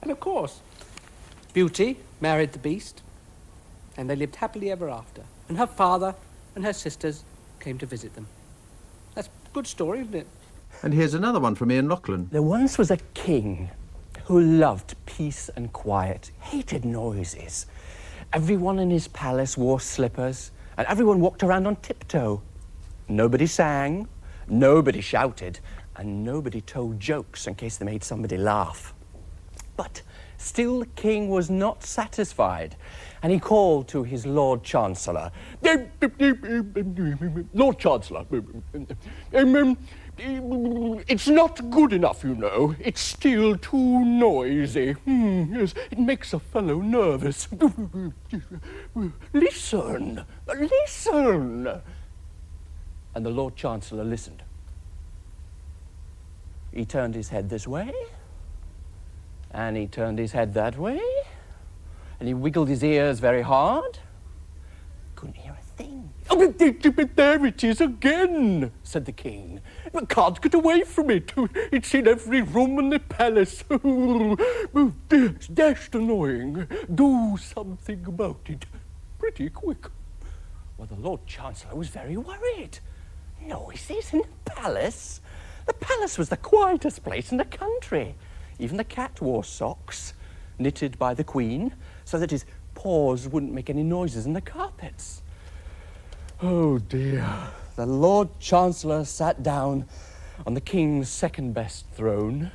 And of course, Beauty married the Beast, and they lived happily ever after. And her father and her sisters came to visit them. That's a good story, isn't it? And here's another one from Ian Lachlan. There once was a king who loved peace and quiet, hated noises. Everyone in his palace wore slippers, and everyone walked around on tiptoe. Nobody sang, nobody shouted, and nobody told jokes in case they made somebody laugh. But still the king was not satisfied, and he called to his Lord Chancellor. Lord Chancellor, it's not good enough, you know. It's still too noisy. Yes, it makes a fellow nervous. Listen, listen. And the Lord Chancellor listened. He turned his head this way, and he turned his head that way, and he wiggled his ears very hard. Couldn't hear a thing. Oh, but there it is again, said the king. But can't get away from it. It's in every room in the palace. Oh, dear, it's dashed annoying. Do something about it. Pretty quick. Well, the Lord Chancellor was very worried. Noises in the palace? The palace was the quietest place in the country. Even the cat wore socks, knitted by the Queen, so that his paws wouldn't make any noises in the carpets. Oh dear. The Lord Chancellor sat down on the King's second-best throne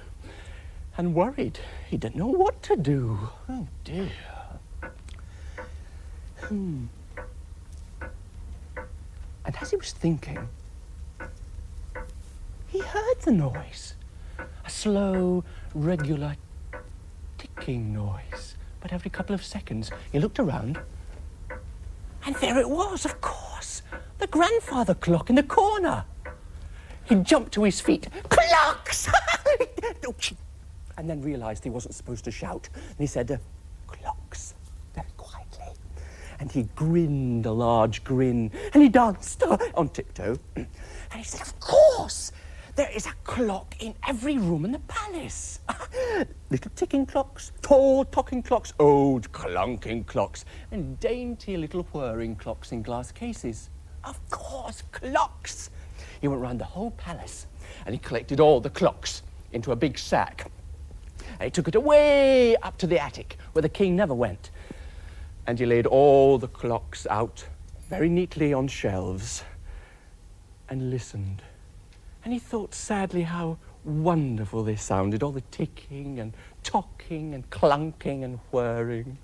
and worried. He didn't know what to do. Oh dear. And as he was thinking, he heard the noise. A slow, regular ticking noise. But every couple of seconds, he looked around, and there it was, of course, the grandfather clock in the corner. He jumped to his feet. Clocks! And then realised he wasn't supposed to shout. And he said, clocks, very quietly. And he grinned a large grin, and he danced on tiptoe. And he said, of course! There is a clock in every room in the palace. Little ticking clocks, tall talking clocks, old clunking clocks, and dainty little whirring clocks in glass cases. Of course, clocks. He went round the whole palace and he collected all the clocks into a big sack. And he took it away up to the attic where the king never went. And he laid all the clocks out very neatly on shelves and listened. And he thought sadly how wonderful they sounded, all the ticking and talking and clunking and whirring.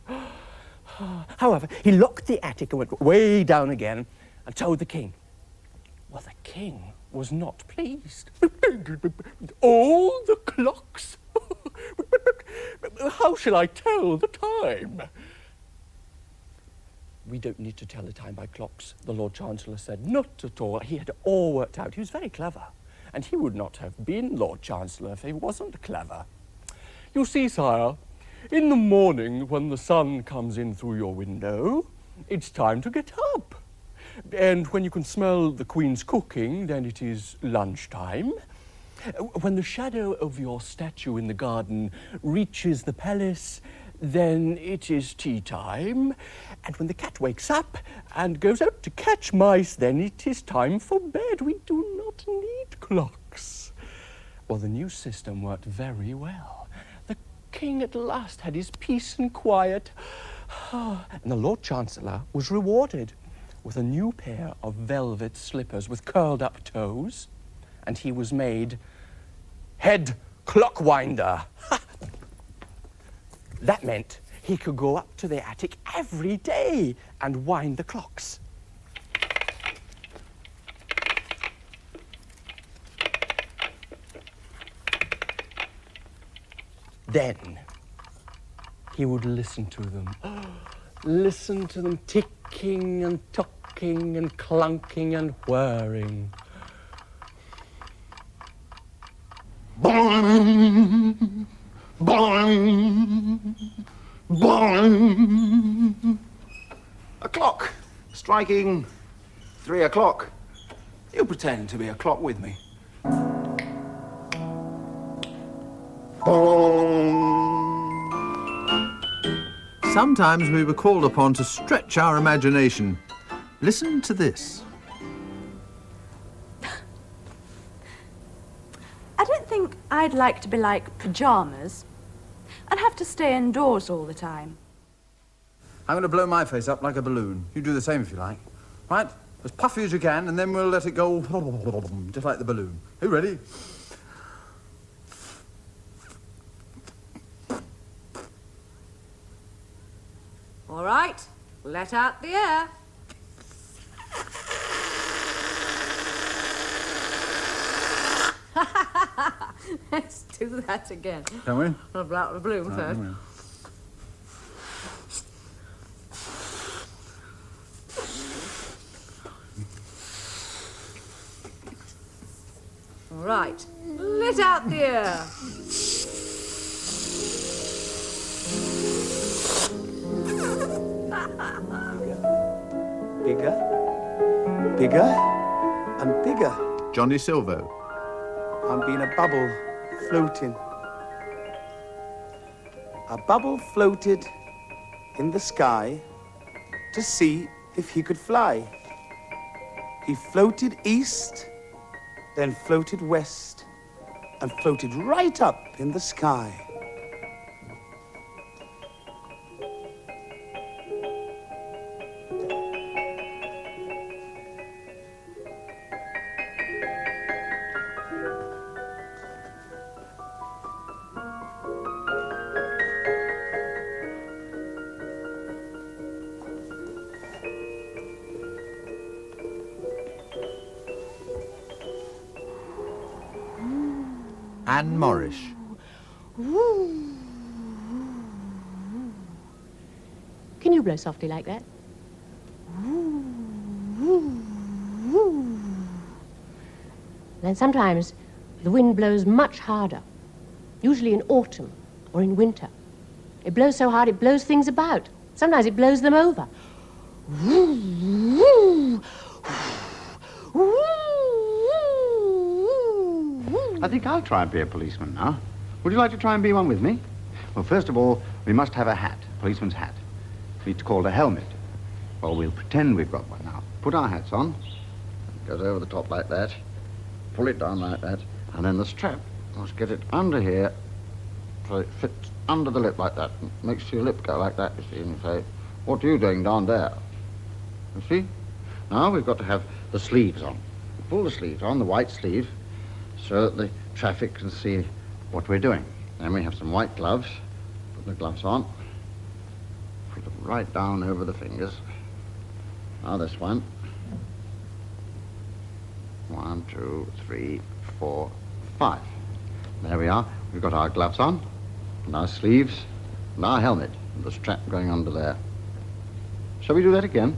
However, he locked the attic and went way down again and told the king. Well, the king was not pleased. All the clocks? How shall I tell the time? We don't need to tell the time by clocks, the Lord Chancellor said. Not at all. He had it all worked out. He was very clever. And he would not have been Lord Chancellor if he wasn't clever. You see, sire, in the morning when the sun comes in through your window, it's time to get up. And when you can smell the Queen's cooking, then it is lunchtime. When the shadow of your statue in the garden reaches the palace, then it is tea time. And when the cat wakes up and goes out to catch mice, then it is time for bed. We do not need clocks. Well, the new system worked very well. The king at last had his peace and quiet. And the Lord Chancellor was rewarded with a new pair of velvet slippers with curled up toes. And he was made head clockwinder. That meant he could go up to the attic every day and wind the clocks. Then he would listen to them. Listen to them ticking and talking and clunking and whirring. Boing! Boing! Boing! A clock. striking 3 o'clock. You pretend to be a clock with me. Sometimes we were called upon to stretch our imagination. Listen to this. I don't think I'd like to be like pyjamas and have to stay indoors all the time. I'm going to blow my face up like a balloon. You do the same if you like. Right? As puffy as you can, and then we'll let it go just like the balloon. Are you ready? All right, let out the air. Let's do that again. Can we? I'll blow out the balloon Right, first. come here. All right, let out the air. Bigger, bigger, and bigger. Johnny Silvo. I'm being a bubble floating. A bubble floated in the sky to see if he could fly. He floated east, then floated west, and floated right up in the sky. Anne Morrish. Can you blow softly like that? Then sometimes the wind blows much harder, usually in autumn or in winter. It blows so hard it blows things about. Sometimes it blows them over. I think I'll try and be a policeman now. Would you like to try and be one with me? Well, first of all, we must have a hat, a policeman's hat. It's called a helmet. Well, we'll pretend we've got one now. Put our hats on. It goes over the top like that. Pull it down like that. And then the strap, must get it under here so it fits under the lip like that. Makes your lip go like that, you see, and you say, what are you doing down there? You see? Now we've got to have the sleeves on. Pull the sleeves on, the white sleeve, so that the traffic can see what we're doing. Then we have some white gloves. Put the gloves on. Put them right down over the fingers. Now this one. 1, 2, 3, 4, 5. There we are. We've got our gloves on, and our sleeves, and our helmet, and the strap going under there. Shall we do that again?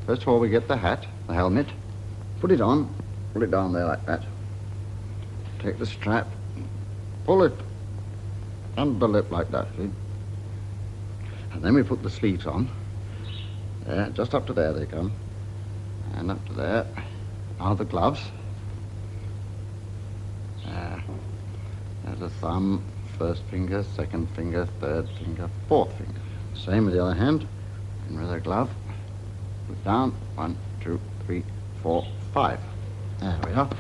First of all, we get the hat, the helmet, put it on, pull it down there like that. Take the strap, pull it under the lip like that, see? And then we put the sleeves on. There, just up to there they come. And up to there. Now the gloves. There. There's a thumb, first finger, second finger, third finger, fourth finger. Same with the other hand. And with a glove. Put down. 1, 2, 3, 4, 5. There we are.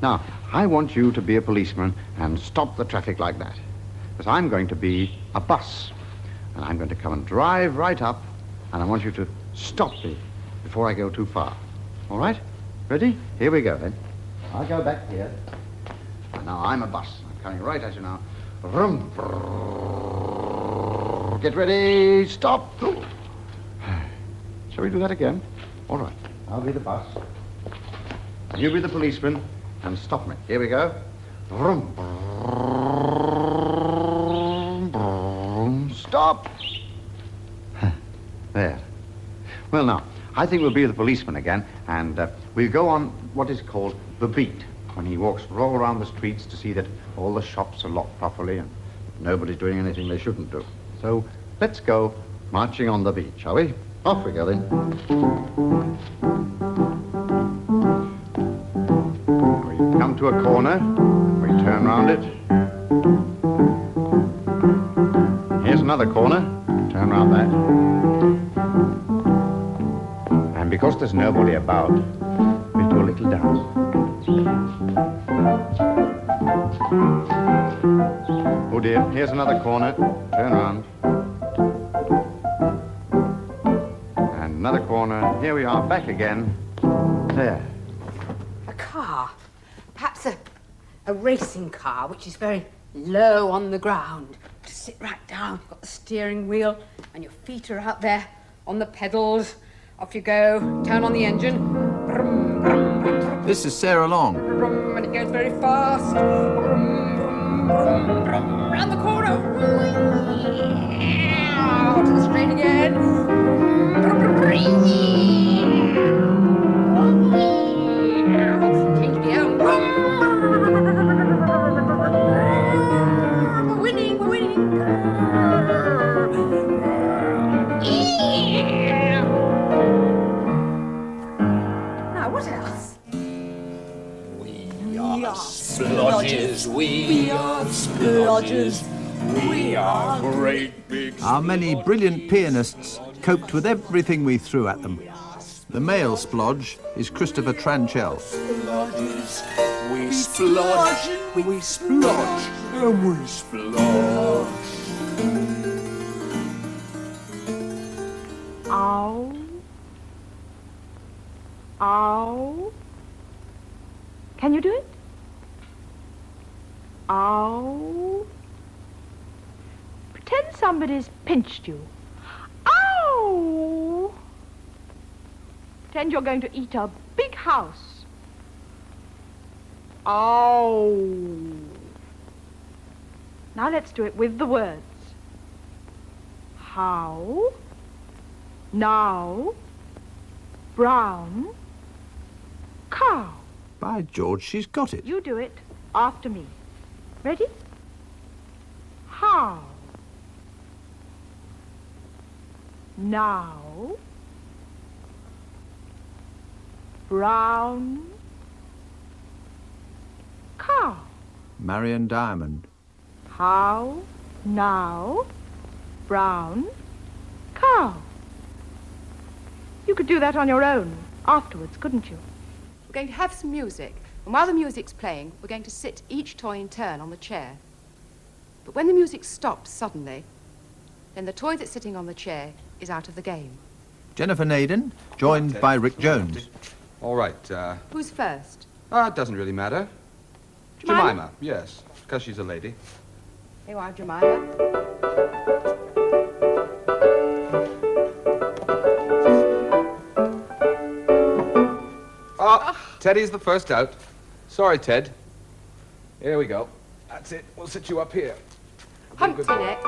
Now, I want you to be a policeman and stop the traffic like that. Because I'm going to be a bus. And I'm going to come and drive right up, and I want you to stop me before I go too far. All right? Ready? Here we go, then. I'll go back here. And now I'm a bus. I'm coming right at you now. Vroom, vroom. Get ready. Stop. Shall we do that again? All right. I'll be the bus. And you be the policeman. And stop me. Here we go. Vroom, vroom, vroom. Stop. There. Well, now, I think we'll be the policeman again, and we'll go on what is called the beat, when he walks all around the streets to see that all the shops are locked properly and nobody's doing anything they shouldn't do. So let's go marching on the beat, shall we? Off we go then. We come to a corner, we turn round it. Here's another corner, turn round that. And because there's nobody about, we'll do a little dance. Oh dear, here's another corner, turn round. And another corner, here we are, back again. There. A car. Perhaps a racing car, which is very low on the ground. Just sit right down, you've got the steering wheel, and your feet are out there on the pedals. Off you go, turn on the engine. Brum, brum, brum, brum, This is Sarah Long. brum, and it goes very fast. Brum, brum, brum, brum, round the corner. Out to the straight again. Brum, brum, brum, change gear. We're winning, we're winning. Now, what else? We are splodges, we are splodges, we are great big. Our many brilliant pianists coped with everything we threw at them. The male splodge is Christopher Tranchell. Splodges, we splodge, we splodge, and we splodge. Ow. Ow. Can you do it? Ow. Pretend somebody's pinched you. Ow. Pretend you're going to eat a big house. Ow. Now let's do it with the words. How? Now? Brown? Cow. By George, she's got it. You do it after me. Ready? How? Now? Brown? Cow. Marion Diamond. How? Now? Brown? Cow. You could do that on your own afterwards, couldn't you? We're going to have some music, and while the music's playing, we're going to sit each toy in turn on the chair. But when the music stops suddenly, then the toy that's sitting on the chair is out of the game. Jennifer Naden, joined by Rick Jones. All right. Who's first? It doesn't really matter. Jemima, yes, because she's a lady. Here you are, Jemima. Teddy's the first out. Sorry, Ted. Here we go. That's it. We'll sit you up here. Humpty next.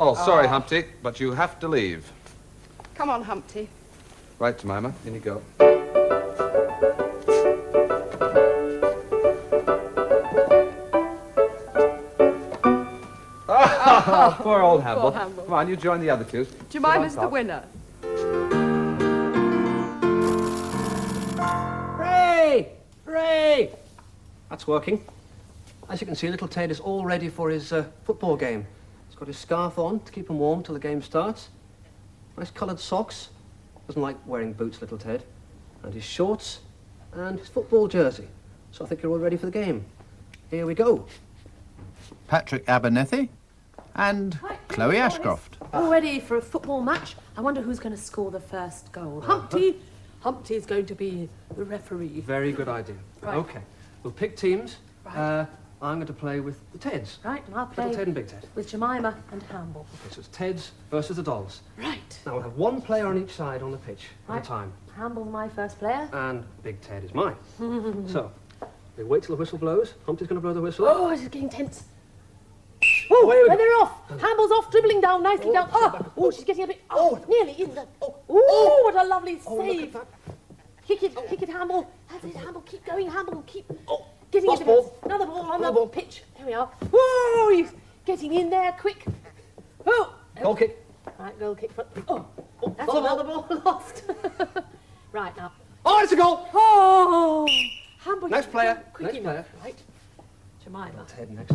Oh, sorry, Humpty, but you have to leave. Come on, Humpty. Right, Jemima. In you go. Oh, poor old Hamble. Poor Hamble. Come on, you join the other two. Jemima's the winner. Hooray! Hooray! That's working. As you can see, little Ted is all ready for his football game. He's got his scarf on to keep him warm till the game starts. Nice coloured socks. Doesn't like wearing boots, little Ted. And his shorts and his football jersey. So I think you're all ready for the game. Here we go. Patrick Abernethy and Chloe Ashcroft. All ready for a football match? I wonder who's going to score the first goal. Humpty! Humpty's going to be the referee. Very good idea. Right. Okay. We'll pick teams. Right. I'm going to play with the Teds. Right, and I'll play Little Ted and Big Ted. with Jemima and Hamble. Okay, so it's Teds versus the dolls. Right. Now we'll have one player on each side on the pitch at Right. a time. Hamble's my first player. And Big Ted is mine. So, we wait till the whistle blows. Humpty's going to blow the whistle. Oh, this is getting tense. Oh, Away we and go. they're off. Hamble's off, dribbling down, nicely down. Oh, she's getting a bit. Oh, nearly in the. Oh, what a lovely save. Kick it, Hamble. That's it, Hamble. Keep going, Hamble. Keep. getting Lost into ball. another ball on Another the ball. pitch. There we are. Whoa, he's getting in there quick. Oh, Goal kick. right, goal kick. Oh, that's another another ball lost. Right now. Oh, it's a goal! Oh, Hamburg. Next player. Quick Next enough. player. Right. Jemima. Ted next.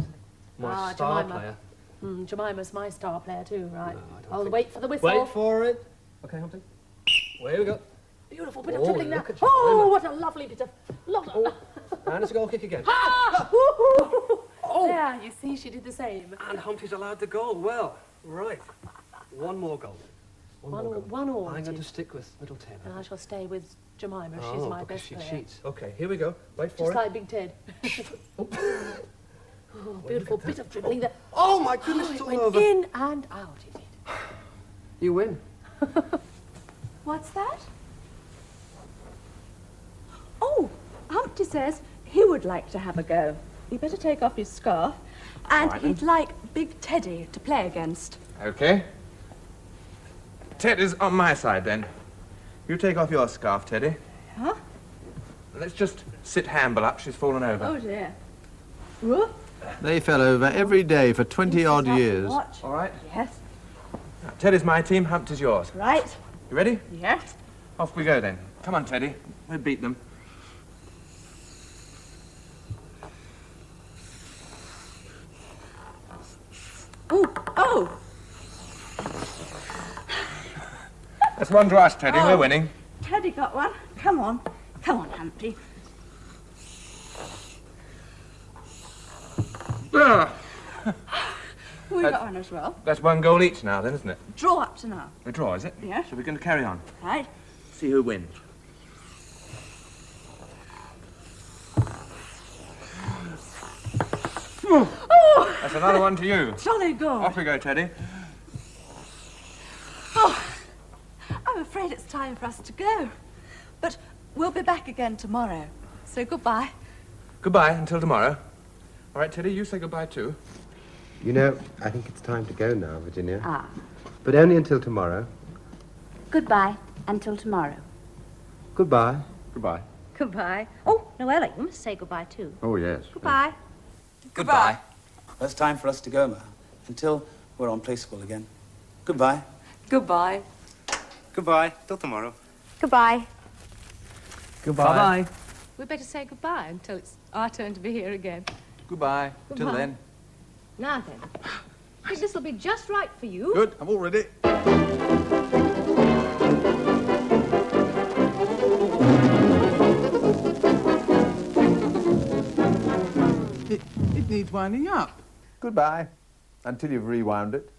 My star Jemima. player. Jemima's my star player too, right? No, I don't I'll think- wait for the whistle. Wait for it. Okay, Humpty. Here we go. Beautiful bit of Oh, dribbling there. look at you. Oh, what a lovely bit of... And it's a goal kick again. Ah! Oh! There, you see, she did the same. And Humpty's allowed the goal. Well, right. One more goal. One all. I'm it going to is. stick with little Ted. And I shall stay with Jemima. Oh, She's my because best she player. cheats. Okay, here we go. Wait for Just it. like Big Ted. Oh, beautiful bit of dribbling there. Oh, my goodness, it's it all went over. in and out, it did. You win. What's that? Oh, Humpty says he would like to have a go. He better take off his scarf. And All right, then. he'd like Big Teddy to play against. Okay. Ted is on my side, then. You take off your scarf, Teddy. Huh? Let's just sit Hamble up. She's fallen over. Oh, dear. Whoop. They fell over every day for 20-odd years. Watch. All right. Yes. Teddy's my team, Humpty's yours. Right. You ready? Yes. Off we go, then. Come on, Teddy. We'll beat them. Oh. That's one to us, Teddy. Oh. We're winning. Teddy got one. Come on. Come on, Humpty. Ah, We got one as well. that's one goal each now, then, isn't it? Draw up to now. A draw, is it? Yes. So we're going to carry on. Right. See who wins. Oh! That's another one to you. Jolly good. Off we go, Teddy. Oh, I'm afraid it's time for us to go. But we'll be back again tomorrow. So goodbye. Goodbye until tomorrow. All right, Teddy, you say goodbye too. You know, I think it's time to go now, Virginia. Ah. But only until tomorrow. Goodbye until tomorrow. Goodbye. Goodbye. Goodbye. Oh, Noella, you must say goodbye too. Oh, yes. Goodbye. Goodbye. Well, it's time for us to go, Ma. Until we're on play school again. Goodbye. Goodbye. Goodbye. Till tomorrow. Goodbye. Goodbye. Bye-bye. We'd better say goodbye until it's our turn to be here again. Goodbye. Till Goodbye. then. Now then, I think this will be just right for you. Good, I'm all ready. It needs winding up. Goodbye. Until you've rewound it.